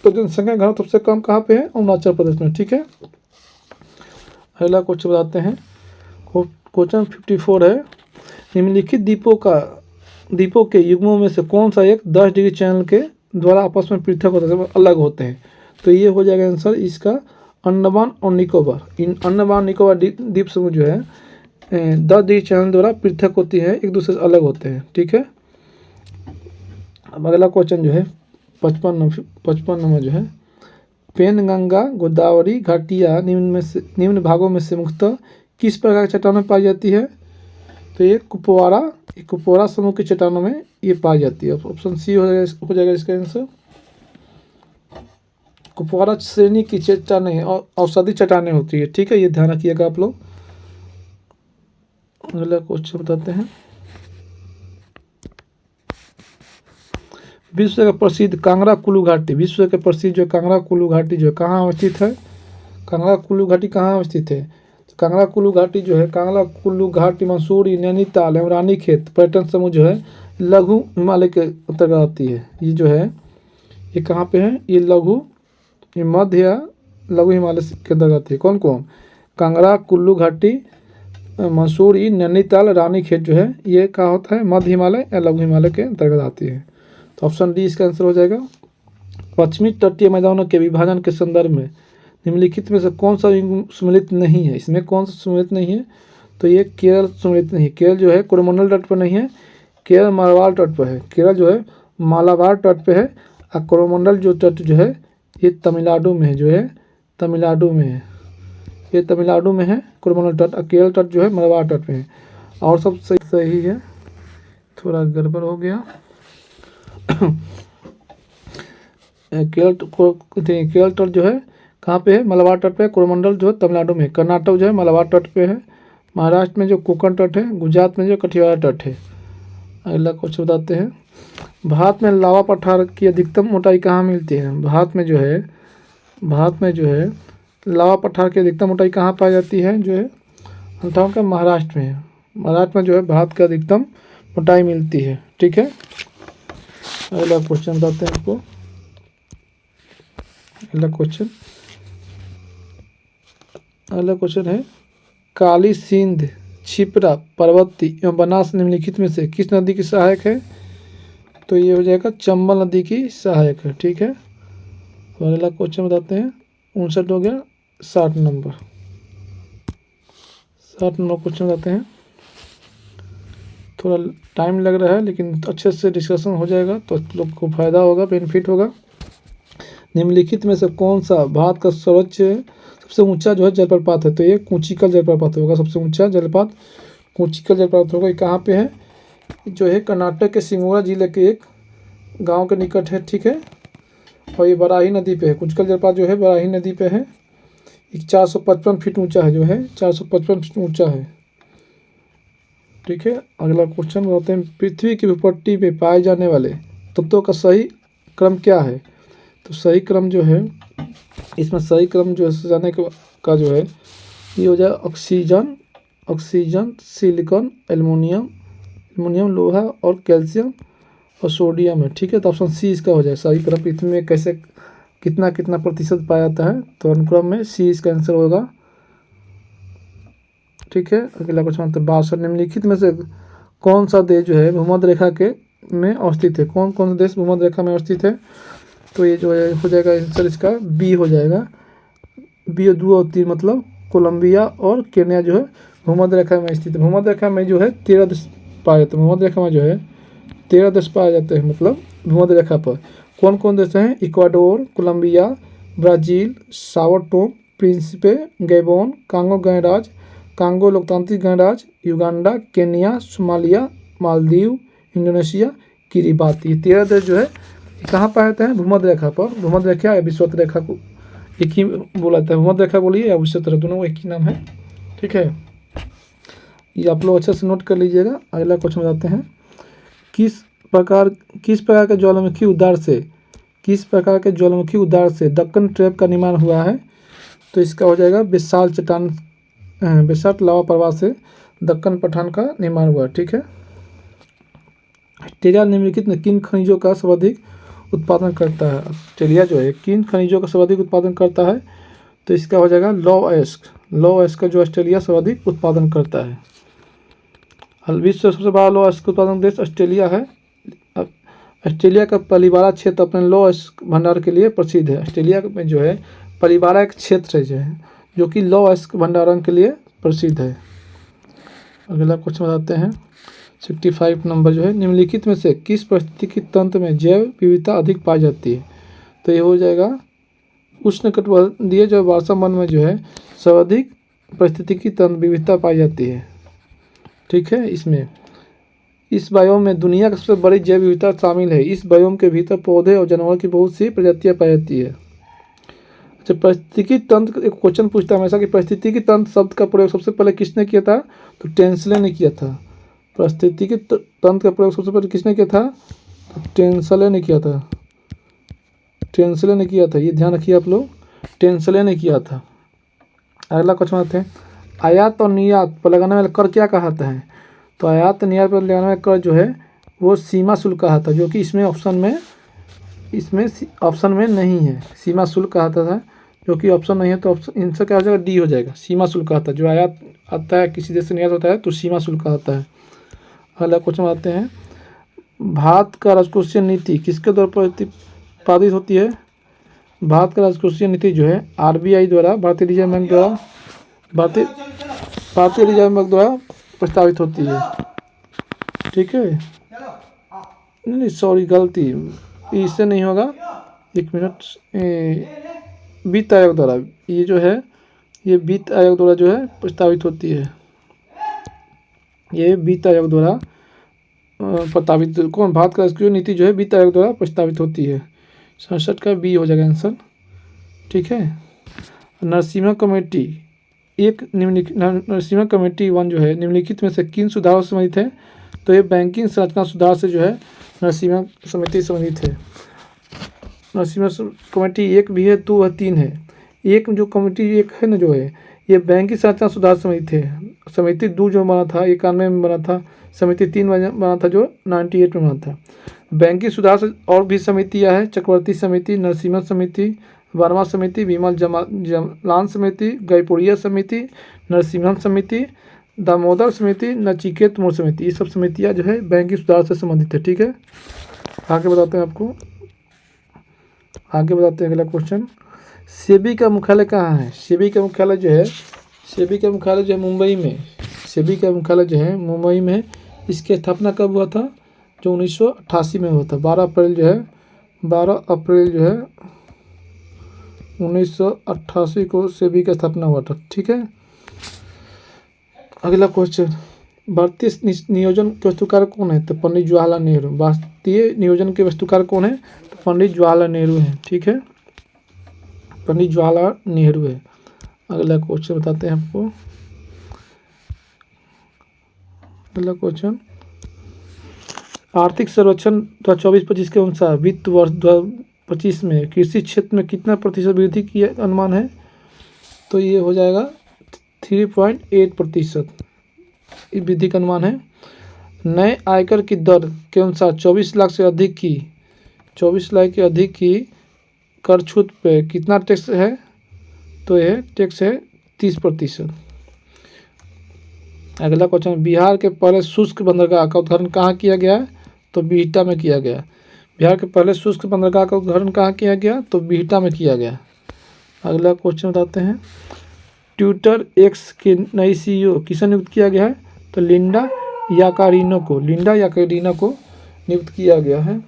तो जनसंख्या घनत्व सबसे कम कहाँ पे है, अरुणाचल प्रदेश में। ठीक है, अगला क्वेश्चन बताते हैं, क्वेश्चन 54 है, निम्नलिखित द्वीपों के युग्मों में से कौन सा एक 10 डिग्री चैनल के द्वारा आपस में पृथक होते हैं, अलग होते हैं, तो ये हो जाएगा आंसर इसका अंडमान और निकोबार। इन अंडमान निकोबार द्वीप समूह जो है 10 डिग्री चैनल द्वारा पृथक होती है, एक दूसरे से अलग होते हैं। ठीक है, अब अगला क्वेश्चन जो है 55 नंबर जो है, पेनगंगा गोदावरी घाटियाँ निम्न भागों में से मुख्यतः किस प्रकार की चट्टानों में पाई जाती है, तो ये कुपवारा समूह की चट्टानों में ये पाई जाती है। ऑप्शन सी हो जाएगा इसका आंसर। कुपवारा श्रेणी की चट्टानें और औषधि चट्टानें होती है, ठीक है, ये ध्यान रखिएगा आप लोग। अगला क्वेश्चन बताते हैं। विश्व का प्रसिद्ध कांगड़ा कुल्लू घाटी, विश्व के प्रसिद्ध जो कांगड़ा कुल्लू घाटी जो है कहाँ अवस्थित है? कांगड़ा कुल्लू घाटी कहाँ अवस्थित है? तो कांगड़ा कुल्लू घाटी जो है, कांगड़ा कुल्लू घाटी मसूरी, नैनीताल एवं रानीखेत पर्यटन समूह जो है लघु हिमालय के अंतर्गत आती है। ये जो है ये कहाँ पे है? ये मध्य या लघु हिमालय के अंतर्गत आती है। कौन कौन? कांगड़ा कुल्लू घाटी, मसूरी, नैनीताल, रानीखेत जो है ये कहाँ होता है? मध्य हिमालय या लघु हिमालय के अंतर्गत आती है। तो ऑप्शन डी इसका आंसर हो जाएगा। पश्चिमी तटीय मैदानों के विभाजन के संदर्भ में निम्नलिखित में से कौन सा सम्मिलित नहीं है? इसमें कौन सा सम्मिलित नहीं है? तो ये केरल सम्मिलित नहीं है। केरल जो है कोरोमंडल तट पर नहीं है, केरल मालाबार तट पर है। केरल जो है मालाबार तट पे है और कोरोमंडल जो तट जो है ये तमिलनाडु में है, जो है तमिलनाडु में है, ये तमिलनाडु में है कोरोमंडल तट। और केरल तट जो है मालाबार तट पे है। और सब सही है, थोड़ा गड़बड़ हो गया। केरल तट जो है कहाँ पे है? मलाबार तट पे है। कोरोमंडल जो है तमिलनाडु में। कर्नाटक जो है मलाबार तट पे है। महाराष्ट्र में जो कोंकण तट है, गुजरात में जो कठियावाड़ तट है। अगला क्वेश्चन बताते हैं। भारत में लावा पठार की अधिकतम मोटाई कहाँ मिलती है? भारत में जो है लावा पठार की अधिकतम मोटाई कहाँ पाई जाती है? जो है अंततः का महाराष्ट्र में है। महाराष्ट्र में जो है भारत की अधिकतम मोटाई मिलती है, ठीक है। अगला क्वेश्चन बताते हैं आपको। अगला क्वेश्चन है काली सिंध, छिपरा, पर्वती एवं बनास निम्नलिखित में से किस नदी की सहायक है? तो ये हो जाएगा चंबल नदी की सहायक है, ठीक है। अगला क्वेश्चन बताते हैं। 59 हो गया। 60 नंबर क्वेश्चन बताते हैं। थोड़ा टाइम लग रहा है लेकिन अच्छे से डिस्कशन हो जाएगा तो लोग को फायदा होगा, बेनिफिट होगा। निम्नलिखित में से कौन सा भारत का सर्वोच्च सबसे ऊंचा जो है जलप्रपात है? तो ये कूचिकल जलप्रपात होगा। सबसे ऊंचा जलप्रपात कूचिकल जलप्रपात होगा। ये कहाँ पे है? जो है कर्नाटक के सिंगोरा जिले के एक गांव के निकट है, ठीक है। और ये बराही नदी पे है। कूचिकल जलप्रपात जो है बराही नदी पे है। 455 फीट ऊंचा है, जो है 455 फीट ऊंचा है, ठीक है। अगला क्वेश्चन बताते हैं। पृथ्वी की भूपट्टी में पाए जाने वाले तत्वों का सही क्रम क्या है? तो सही क्रम जो है, इसमें सही क्रम जो है जाने का जो है ये हो जाए ऑक्सीजन, सिलिकॉन, एल्युमिनियम, लोहा और कैल्शियम और सोडियम है, ठीक है। तो ऑप्शन सी इसका हो जाए सही क्रम। पृथ्वी में कैसे कितना प्रतिशत पाया जाता है? तो अनुक्रम में सी इसका आंसर होगा, ठीक है। अगला क्वेश्चन 62। निम्नलिखित में से कौन सा देश जो है भूमध्य रेखा में अवस्थित है? कौन सा देश भूमध्य रेखा में अवस्थित है? तो ये जो है हो जाएगा आंसर इसका बी हो जाएगा। बी 2 और 3 मतलब कोलंबिया और केन्या जो है भूमध्य रेखा में स्थित है। भूमध्य रेखा में जो है 13 देश पाए जाते हैं। भूमध्य रेखा में जो है 13 देश पाए जाते हैं, मतलब भूमध्य रेखा पर कौन कौन देश हैं? Ecuador, Colombia, Brazil, Sao Tome, Principe, Gabon, Congo लोकतांत्रिक गणराज्य, Uganda, Kenya, Somalia, Maldives, Indonesia, Kiribati. ये 13 देश जो है कहाँ पाए जाते हैं? भूमध्य रेखा पर। भूमध्य रेखा या विषुवत रेखा को एक ही बोला जाता है। भूमध्य रेखा बोलिए या विषुवत रेखा, दोनों एक ही नाम है, ठीक है। ये आप लोग अच्छे से नोट कर लीजिएगा। अगला क्वेश्चन बताते हैं। किस प्रकार के ज्वालामुखी उद्गार से दक्कन ट्रैप का निर्माण हुआ है? तो इसका हो जाएगा बेसाल्ट लावा प्रवाह से दक्कन पठान का निर्माण हुआ, ठीक है। ऑस्ट्रेलिया निम्नलिखित में किन खनिजों का सर्वाधिक उत्पादन करता है? ऑस्ट्रेलिया जो है किन खनिजों का सर्वाधिक उत्पादन करता है? तो इसका हो जाएगा लौह अयस्क का जो ऑस्ट्रेलिया सर्वाधिक उत्पादन करता है। विश्व सबसे बड़ा लौह अयस्क उत्पादन देश ऑस्ट्रेलिया है। ऑस्ट्रेलिया का पलिबारा क्षेत्र अपने लौह अयस्क भंडार के लिए प्रसिद्ध है। ऑस्ट्रेलिया में जो है पलिबारा एक क्षेत्र है जो कि लौह अयस्क भंडारण के लिए प्रसिद्ध है। अगला क्वेश्चन बताते हैं। 65 नंबर जो है। निम्नलिखित में से किस पारिस्थितिकी तंत्र में जैव विविधता अधिक पाई जाती है? तो ये हो जाएगा उष्णकटिबंधीय जो वर्षा वन में जो है सर्वाधिक पारिस्थितिकी तंत्र विविधता पाई जाती है, ठीक है। इसमें इस बायोम में दुनिया की सबसे बड़ी जैव विविधता शामिल है। इस बायोम के भीतर पौधे और जानवरों की बहुत सी प्रजातियां पाई जाती है। अच्छा, पारिस्थितिकी तंत्र, एक क्वेश्चन पूछता है हमेशा कि पारिस्थितिकी तंत्र शब्द का प्रयोग सबसे पहले किसने किया था? तो टेंसले ने किया था। पारिस्थितिकी तंत्र का प्रयोग सबसे पहले किसने किया था? तो टेंसले ने किया था। टेंसले ने किया था, ये ध्यान रखिए आप लोग, टेंसले ने किया था। अगला क्वेश्चन आते हैं, आयात और निर्यात पर लगाने वाला कर क्या कहलाता है? तो आयात निर्यात पर लगाने वाला कर जो है वो सीमा शुल्क कहलाता है, जो कि इसमें ऑप्शन में नहीं है। सीमा शुल्क कहता था, जो कि ऑप्शन नहीं है, तो ऑप्शन इनसे क्या हो जाएगा? डी हो जाएगा। सीमा शुल्क कहता है, जो आयात आता है किसी देश से निर्यात होता है तो सीमा शुल्क कहता है। अगला क्वेश्चन आते हैं, भारत का राजकोषीय नीति किसके द्वारा प्रतिपादित होती है? भारत का राजकोषीय नीति जो है आरबीआई द्वारा, भारतीय रिजर्व बैंक द्वारा प्रस्तावित होती है। ठीक है, नहीं सॉरी गलती, इससे नहीं होगा, एक मिनट। वित्त आयोग द्वारा, ये जो है ये वित्त आयोग द्वारा जो है प्रस्तावित होती है। ये वित्त आयोग द्वारा प्रस्तावित, कौन? भारत का राजकोषीय नीति जो है वित्त आयोग द्वारा प्रस्तावित होती है। 67 का बी हो जाएगा आंसर। ठीक है। नरसिम्हा कमेटी नरसिम्हा कमेटी 1 जो है निम्नलिखित में से किन सुधारों से संबंधित है? तो ये बैंकिंग संरचना सुधार से जो है नरसिम्हा समिति संबंधित है। नरसिम्हा कमेटी 1 भी है, 2 है, 3 है। एक जो कमेटी 1 है ना जो है ये बैंकिंग संरचना सुधार समिति है। समिति 2 जो बना था 91 में बना था, समिति 3 बना था जो 98 में बना था। बैंकिंग सुधार से और भी समितियाँ हैं, चक्रवर्ती समिति, नरसिम्हा समिति, वर्मा समिति, विमल जमलान समिति, गैपुरिया समिति, नरसिम्हम समिति, दामोदर समिति, नचिकेत मोर समिति, ये सब समितियाँ जो है बैंकिंग सुधार से संबंधित है। ठीक है, आगे बताते हैं आपको, आगे बताते हैं अगला क्वेश्चन। सेबी का मुख्यालय कहाँ है? सेबी का मुख्यालय जो है मुंबई में। सेबी का मुख्यालय जो है मुंबई में है। इसकी स्थापना कब हुआ था? जो 1988 में हुआ था। 12 अप्रैल जो है 1988 को सेबी का स्थापना हुआ था। ठीक है, अगला क्वेश्चन, भारतीय नियोजन के वस्तुकार कौन है? तो पंडित जवाहरलाल नेहरू। भारतीय नियोजन के वस्तुकार कौन है? तो पंडित जवाहरलाल नेहरू हैं। ठीक है, पंडित जवाहरलाल नेहरू है। अगला क्वेश्चन बताते हैं आपको। अगला क्वेश्चन, आर्थिक सर्वेक्षण 2024-25 के अनुसार वित्त वर्ष 2025 में कृषि क्षेत्र में कितना प्रतिशत वृद्धि की अनुमान है? तो ये हो जाएगा 3.8% वृद्धि का अनुमान है। नए आयकर की दर के अनुसार 24 लाख से अधिक की कर छूट पे कितना टैक्स है? तो यह टैक्स है 30%। अगला क्वेश्चन, बिहार के पहले शुष्क बंदरगाह का उद्घाटन कहाँ किया गया है? तो बिहटा में किया गया। बिहार के पहले शुष्क बंदरगाह का उद्घाटन कहाँ किया गया? तो बिहटा में किया गया। अगला क्वेश्चन बताते हैं, ट्विटर एक्स की नई CEO किसे नियुक्त किया गया है? तो लिंडा याकारिनो को नियुक्त किया गया है।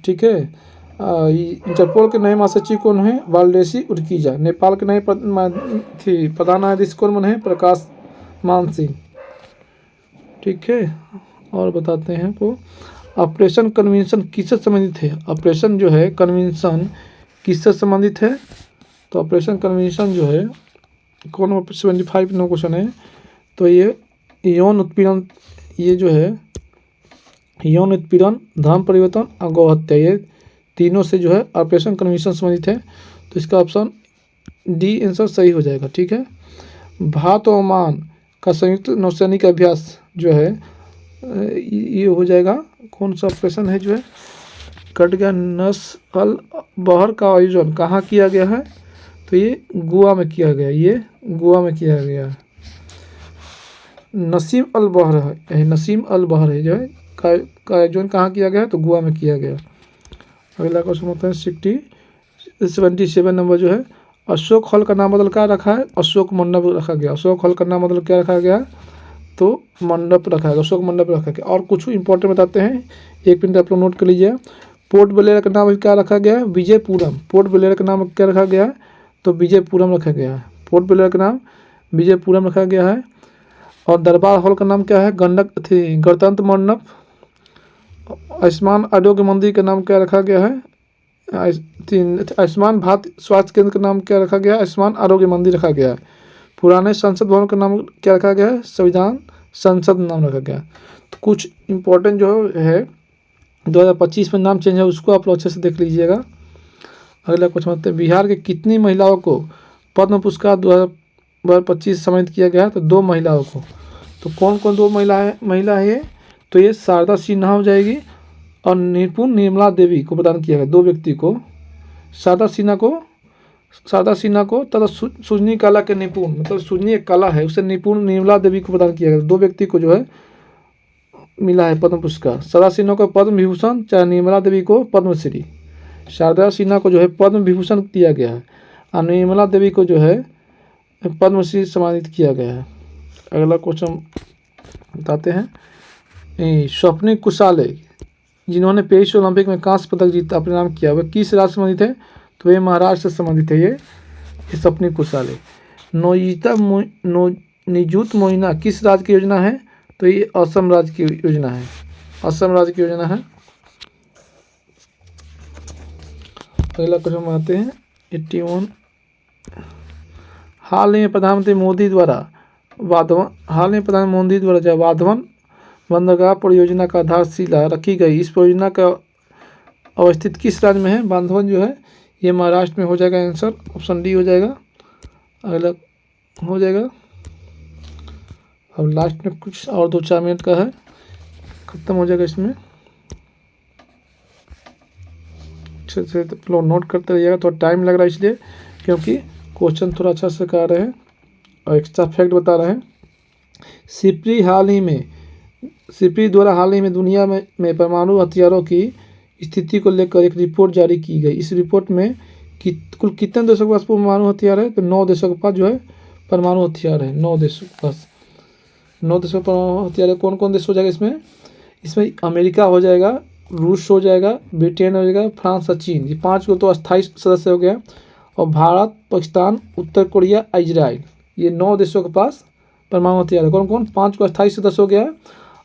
ठीक है, इंटरपोल के नए महासचिव कौन है? वाल्डेसी उर्किजा। नेपाल के नए प्रधान न्यायाधीश कौन है? प्रकाश मान सिंह। ठीक है, और बताते हैं आपको, ऑपरेशन कन्वेंशन किससे संबंधित है? ऑपरेशन जो है कन्वेंशन किससे संबंधित है? तो ऑपरेशन कन्वेंशन जो है कौन 75 नो क्वेश्चन है। तो ये यौन उत्पीड़न, ये जो है यौन उत्पीड़न, धर्म परिवर्तन और गौहत्या, ये तीनों से जो है ऑपरेशन कन्वेंशन संबंधित है। तो इसका ऑप्शन डी आंसर सही हो जाएगा। ठीक है, भारत और ओमान का संयुक्त नौसैनिक अभ्यास जो है ये हो जाएगा, कौन सा ऑपरेशन है जो है कटगा नस अल बहर का आयोजन कहाँ किया गया है? तो ये गोवा में किया गया। नसीम अल बहर है जो है का आयोजन कहाँ किया गया? तो गोवा में किया गया। अगला क्वेश्चन होता है 77 नंबर जो है, अशोक हॉल का नाम बदल क्या रखा है? अशोक मंडप रखा गया। अशोक हॉल का नाम बदल क्या रखा गया? तो मंडप रखा गया, अशोक मंडप रखा गया। और कुछ इंपॉर्टेंट बताते हैं, एक मिनट आप लोग नोट कर लीजिए। पोर्ट ब्लेयर का नाम क्या रखा गया है? विजयपुरम। पोर्ट ब्लेयर का नाम क्या रखा गया है? तो विजयपुरम रखा गया है। पोर्ट ब्लेयर का नाम विजयपुरम रखा गया है। और दरबार हॉल का नाम क्या है? गंडक थी गणतंत्र मंडप। आयुष्मान आरोग्य मंदिर का नाम क्या रखा गया है? आयुष्मान भारत स्वास्थ्य केंद्र का नाम क्या रखा गया है? आयुष्मान आरोग्य मंदिर रखा गया है। पुराने संसद भवन का नाम क्या रखा गया है? संविधान संसद नाम रखा गया है। तो कुछ इंपॉर्टेंट जो है 2025 में नाम चेंज है, उसको आप लोग अच्छे से देख लीजिएगा। अगला क्वेश्चन बताते हैं, बिहार के कितनी महिलाओं को पद्म पुरस्कार 2025 सम्मानित किया गया है? तो 2 महिलाओं को। तो कौन कौन 2 महिला है ये? तो ये शारदा सिन्हा हो जाएगी और निपुण निर्मला देवी को प्रदान किया गया, 2 व्यक्ति को। शारदा सिन्हा को तथा सुजनी कला के निपुण, मतलब सुजनी एक कला है, उसे निपुण निर्मला देवी को प्रदान किया गया। 2 व्यक्ति को जो है मिला है पद्म पुरस्कार। शारदा सिन्हा को पद्म विभूषण, चाहे निर्मला देवी को पद्मश्री। शारदा सिन्हा को जो है पद्म विभूषण दिया गया है और निर्मला देवी को जो है पद्मश्री सम्मानित किया गया है। अगला क्वेश्चन बताते हैं, स्वप्निल कुसाले जिन्होंने पेरिस ओलंपिक में कांस्य पदक जीता, अपने नाम किया, वह किस राज्य से संबंधित है? तो ये महाराष्ट्र से संबंधित है ये स्वप्निल कुसाले। निजुत मोइना किस राज्य की योजना है? तो ये असम राज्य की योजना है, असम राज्य की योजना है। अगला क्वेश्चन आते हैं 81। हाल ही में प्रधानमंत्री मोदी द्वारा वाधवन बंदरगाह परियोजना का आधारशिला रखी गई। इस परियोजना का अवस्थित किस राज्य में है? बांधवन जो है ये महाराष्ट्र में हो जाएगा आंसर, ऑप्शन डी हो जाएगा। अगला हो जाएगा। अब लास्ट में कुछ और 2-4 मिनट का है, ख़त्म हो जाएगा इसमें। अच्छे से लोग नोट करते रहिएगा, थोड़ा टाइम लग रहा है इसलिए, क्योंकि क्वेश्चन थोड़ा अच्छा से कर रहे हैं और एक्स्ट्रा फैक्ट बता रहे हैं। सिप्री द्वारा हाल ही में दुनिया में परमाणु हथियारों की स्थिति को लेकर एक रिपोर्ट जारी की गई। इस रिपोर्ट में कुल कितने देशों के पास परमाणु हथियार है? तो 9 देशों के पास जो है परमाणु हथियार है। 9 देशों के पास 9 देशों का परमाणु हथियार है। कौन कौन देश हो जाएगा इसमें अमेरिका हो जाएगा, रूस हो जाएगा, ब्रिटेन हो जाएगा, फ्रांस और चीन। ये 5 को तो अस्थायी सदस्य हो गया। और भारत, पाकिस्तान, उत्तर कोरिया, इजराइल, ये 9 देशों के पास परमाणु हथियार है। कौन कौन? 5 को अस्थायी सदस्य हो गया है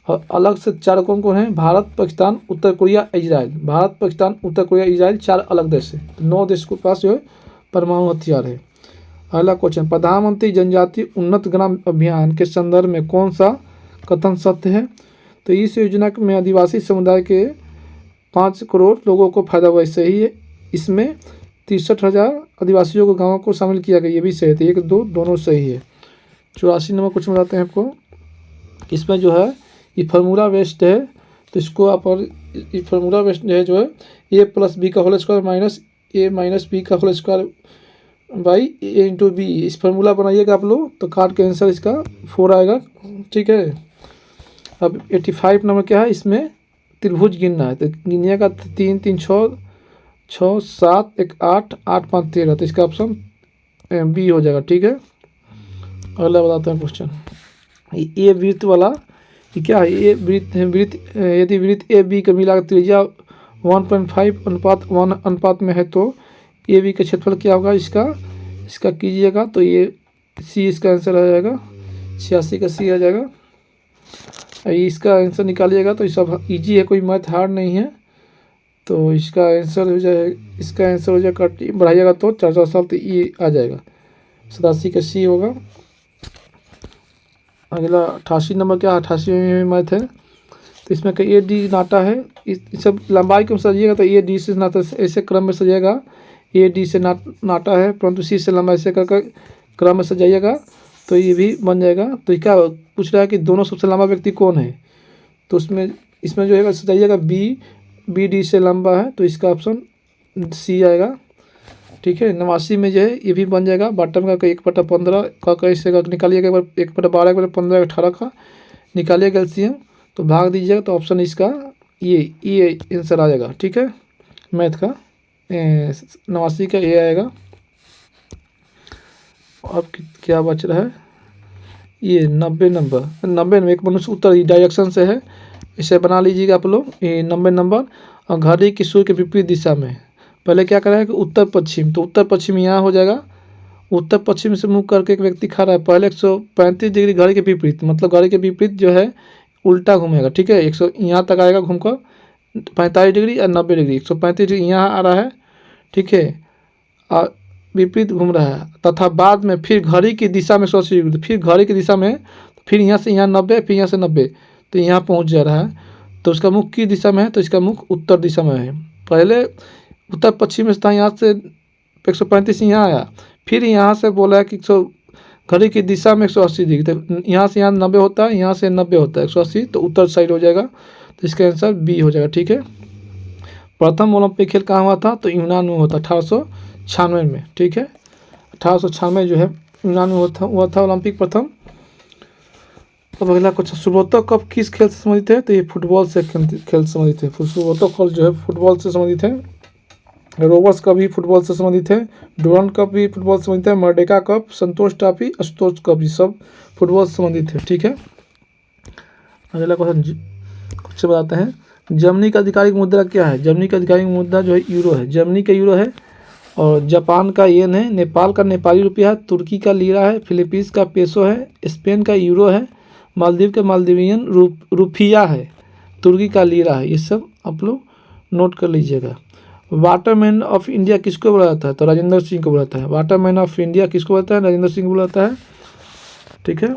और अलग से 4 कौन कौन है? भारत, पाकिस्तान, उत्तर कोरिया, इजराइल। भारत, पाकिस्तान, उत्तर कोरिया, इजराइल, 4 अलग देश है। 9 देश के पास जो है परमाणु हथियार है। अगला क्वेश्चन, प्रधानमंत्री जनजातीय उन्नत ग्राम अभियान के संदर्भ में कौन सा कथन सत्य है? तो इस योजना में आदिवासी समुदाय के 5 करोड़ लोगों को फायदा हुआ, सही है। इसमें 63,000 आदिवासियों को गाँवों को शामिल किया गया, ये भी सही है। 1, 2 दोनों सही है। 84 नंबर क्वेश्चन बताते हैं आपको। इसमें जो है ये फार्मूला बेस्ड है, तो इसको आप और ये फार्मूला बेस्ड है जो है a+b का होल स्क्वायर माइनस a-b का whole square by a × b, इस फार्मूला बनाइएगा आप लोग, तो काट के आंसर इसका 4 आएगा। ठीक है। अब 85 नंबर क्या है? इसमें त्रिभुज गिनना है, तो गिनिएगा 3, 3, 6, 6, 7, 1, 8, 8, 5, 13, तो इसका ऑप्शन बी हो जाएगा। ठीक है। अगला बताते हैं क्वेश्चन, ये वृत्त वाला ये क्या है? ये वृत्त यदि वृत्त ए बी का मिला त्रिज्या 1.5 अनुपात 1 अनुपात में है, तो ए बी का क्षेत्रफल क्या होगा? इसका कीजिएगा, तो ये सी इसका आंसर आ जाएगा। 86 का सी आ जाएगा। इसका आंसर निकालिएगा, तो ये सब ईजी है, कोई मैथ हार्ड नहीं है। तो इसका आंसर हो जाएगा, बढ़ाइएगा तो 4 साल, तो ये आ जाएगा। 87 का सी होगा। अगला 88 नंबर क्या? 88 में मैथ है, तो इसमें का ए डी नाटा है। इस सब लंबाई को सजिएगा, तो ए डी से नाटा ऐसे क्रम में सजाइएगा। ए डी से नाटा है, परंतु सी से लंबाई से करके क्रम में सजाइएगा, तो ये भी बन जाएगा। तो क्या पूछ रहा है कि दोनों सबसे लंबा व्यक्ति कौन है? तो इसमें जो है सजाइएगा बी डी से लंबा है, तो इसका ऑप्शन सी आएगा। ठीक है। 89 में जो है ये भी बन जाएगा। बॉटम का 1/15 का कैसे निकालिएगा, 1/12, 1/15, 18 का निकालिएगा एलसीएम, तो भाग दीजिएगा, तो ऑप्शन इसका ये आंसर आ जाएगा। ठीक है। मैथ का 89 का ए आएगा। अब क्या बच रहा है? ये 90 नंबर एक मनुष्य उत्तर डायरेक्शन से है, इसे बना लीजिएगा आप लोग। ये 90 नंबर और घड़ी की सूर्य के विपरीत दिशा में। पहले क्या करें कि उत्तर पश्चिम, तो उत्तर पश्चिम यहाँ हो जाएगा उत्तर पश्चिम से मुँह करके एक व्यक्ति खा रहा है, पहले 135 डिग्री घड़ी के विपरीत, मतलब घड़ी के विपरीत जो है उल्टा घूमेगा, ठीक है। 100 यहाँ तक आएगा घूमकर 45 डिग्री या 90 डिग्री, 135 डिग्री यहाँ आ रहा है, ठीक है, और विपरीत घूम रहा है, तथा बाद में फिर घड़ी की दिशा में 180 डिग्री, फिर घड़ी की दिशा में, फिर यहाँ से यहाँ 90, फिर यहाँ से 90, तो यहाँ पहुँच जा रहा है। तो उसका मुख की दिशा में है, तो इसका मुख उत्तर दिशा में है। पहले उत्तर पश्चिम में था, यहाँ से 135 यहाँ आया, फिर यहाँ से बोला है कि घड़ी की दिशा में 180 डिग्री, तो यहाँ से यहाँ 90 होता है, यहाँ से 90 होता है, 180, तो उत्तर साइड हो जाएगा। तो इसका आंसर बी हो जाएगा, ठीक है। प्रथम ओलंपिक खेल कहाँ हुआ था? तो यूनान में हुआ था 1896 में, ठीक है। 1896 जो है यूनान में हुआ था ओलंपिक प्रथम। अब अगला क्वेश्चन, सुब्रतो कप किस खेल से संबंधित है? तो ये फुटबॉल से खेल से संबंधित है। सुब्रतो कप जो है फुटबॉल से संबंधित है। रोवर्स कप भी फुटबॉल से संबंधित है। डुरांड कप भी फुटबॉल से संबंधित है। मर्डेका कप, संतोष ट्रॉफी, आशुतोष कप, ये सब फुटबॉल से संबंधित है, ठीक है। अगला क्वेश्चन बताते हैं, जर्मनी का आधिकारिक मुद्रा क्या है? जर्मनी का आधिकारिक मुद्रा जो है यूरो है। जर्मनी का यूरो है, और जापान का येन है, नेपाल का नेपाली रुपया है, तुर्की का लीरा है, फिलीपींस का पेसो है, स्पेन का यूरो है, मालदीव का मालदीवियन रुपया है, तुर्की का लीरा है। ये सब आप लोग नोट कर लीजिएगा। वाटरमैन ऑफ इंडिया किसको बोला जाता है? तो राजेंद्र सिंह को बोला जाता है। वाटरमैन ऑफ इंडिया किसको बोलता है? राजेंद्र सिंह को बोला जाता है, ठीक है।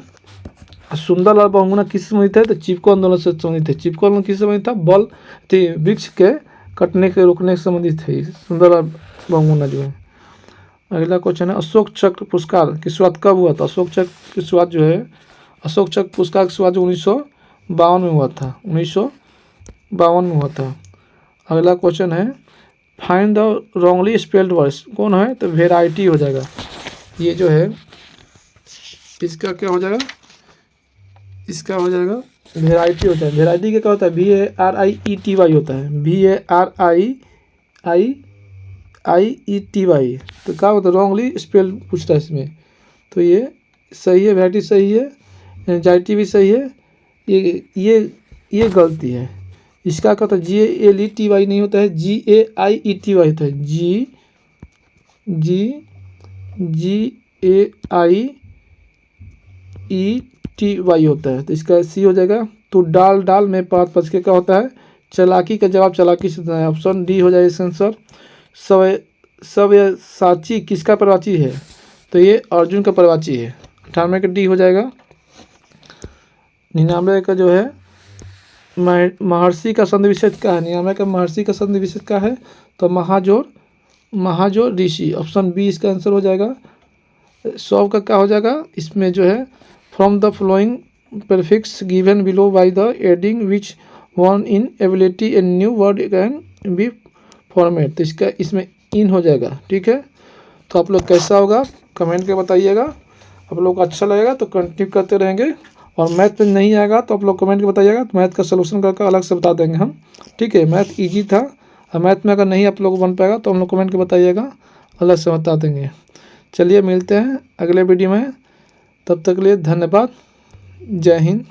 सुंदरलाल बहुगुणा किससे संबंधित है? तो चिपको आंदोलन से संबंधित है। चिपको आंदोलन किससे संबंधित था? बल वृक्ष के कटने के रोकने से संबंधित है सुंदरलाल बहुगुणा जो है। अगला क्वेश्चन है, अशोक चक्र पुरस्कार की शुरुआत कब हुआ था? अशोक चक्र की शुरुआत जो है, अशोक चक्र पुरस्कार की शुरुआत 1952 में हुआ था। 1952 में हुआ था। अगला क्वेश्चन है, find the wrongly spelled words, कौन है? तो वेराइटी हो जाएगा। ये जो है इसका क्या हो जाएगा? इसका हो जाएगा वेराइटी होता है। वेराइटी क्या होता है? VARIETY होता है। VARIETY। तो क्या होता है? रॉन्गली स्पेल पूछता है इसमें, तो ये सही है, वेराइटी सही है, एंजाइटी भी सही है, ये गलती है। इसका क्या होता है? GALETY नहीं होता है, GAIETY होता है। GAIETY होता है, तो इसका सी हो जाएगा। तो डाल में पात पच के क्या होता है? चालाकी का जवाब चालाकी से देना है। ऑप्शन डी हो जाएगा इसका आंसर। सव्यसाची किसका प्रवाची है? तो ये अर्जुन का प्रवाची है। 98 का डी हो जाएगा। 99 का जो है महर्षि का संधि विच्छेद क्या है? 99 का महर्षि का संधि विच्छेद क्या है? तो महाजोर ऋषि, ऑप्शन बी इसका आंसर हो जाएगा। 100 का क्या हो जाएगा? इसमें जो है, from the flowing prefix given below by the adding which one in ability a new word can be format, तो इसका इसमें इन हो जाएगा, ठीक है। तो आप लोग कैसा होगा कमेंट के बताइएगा। आप लोग को अच्छा लगेगा तो कंटिन्यू करते रहेंगे, और मैथ में नहीं आएगा तो आप लोग कमेंट के बताइएगा, तो मैथ का सलूशन करके अलग से बता देंगे हम, ठीक है। मैथ ईजी था, और मैथ में अगर नहीं आप लोग को बन पाएगा तो हम लोग कमेंट के बताइएगा, अलग से बता देंगे। चलिए मिलते हैं अगले वीडियो में, तब तक के लिए धन्यवाद। जय हिंद।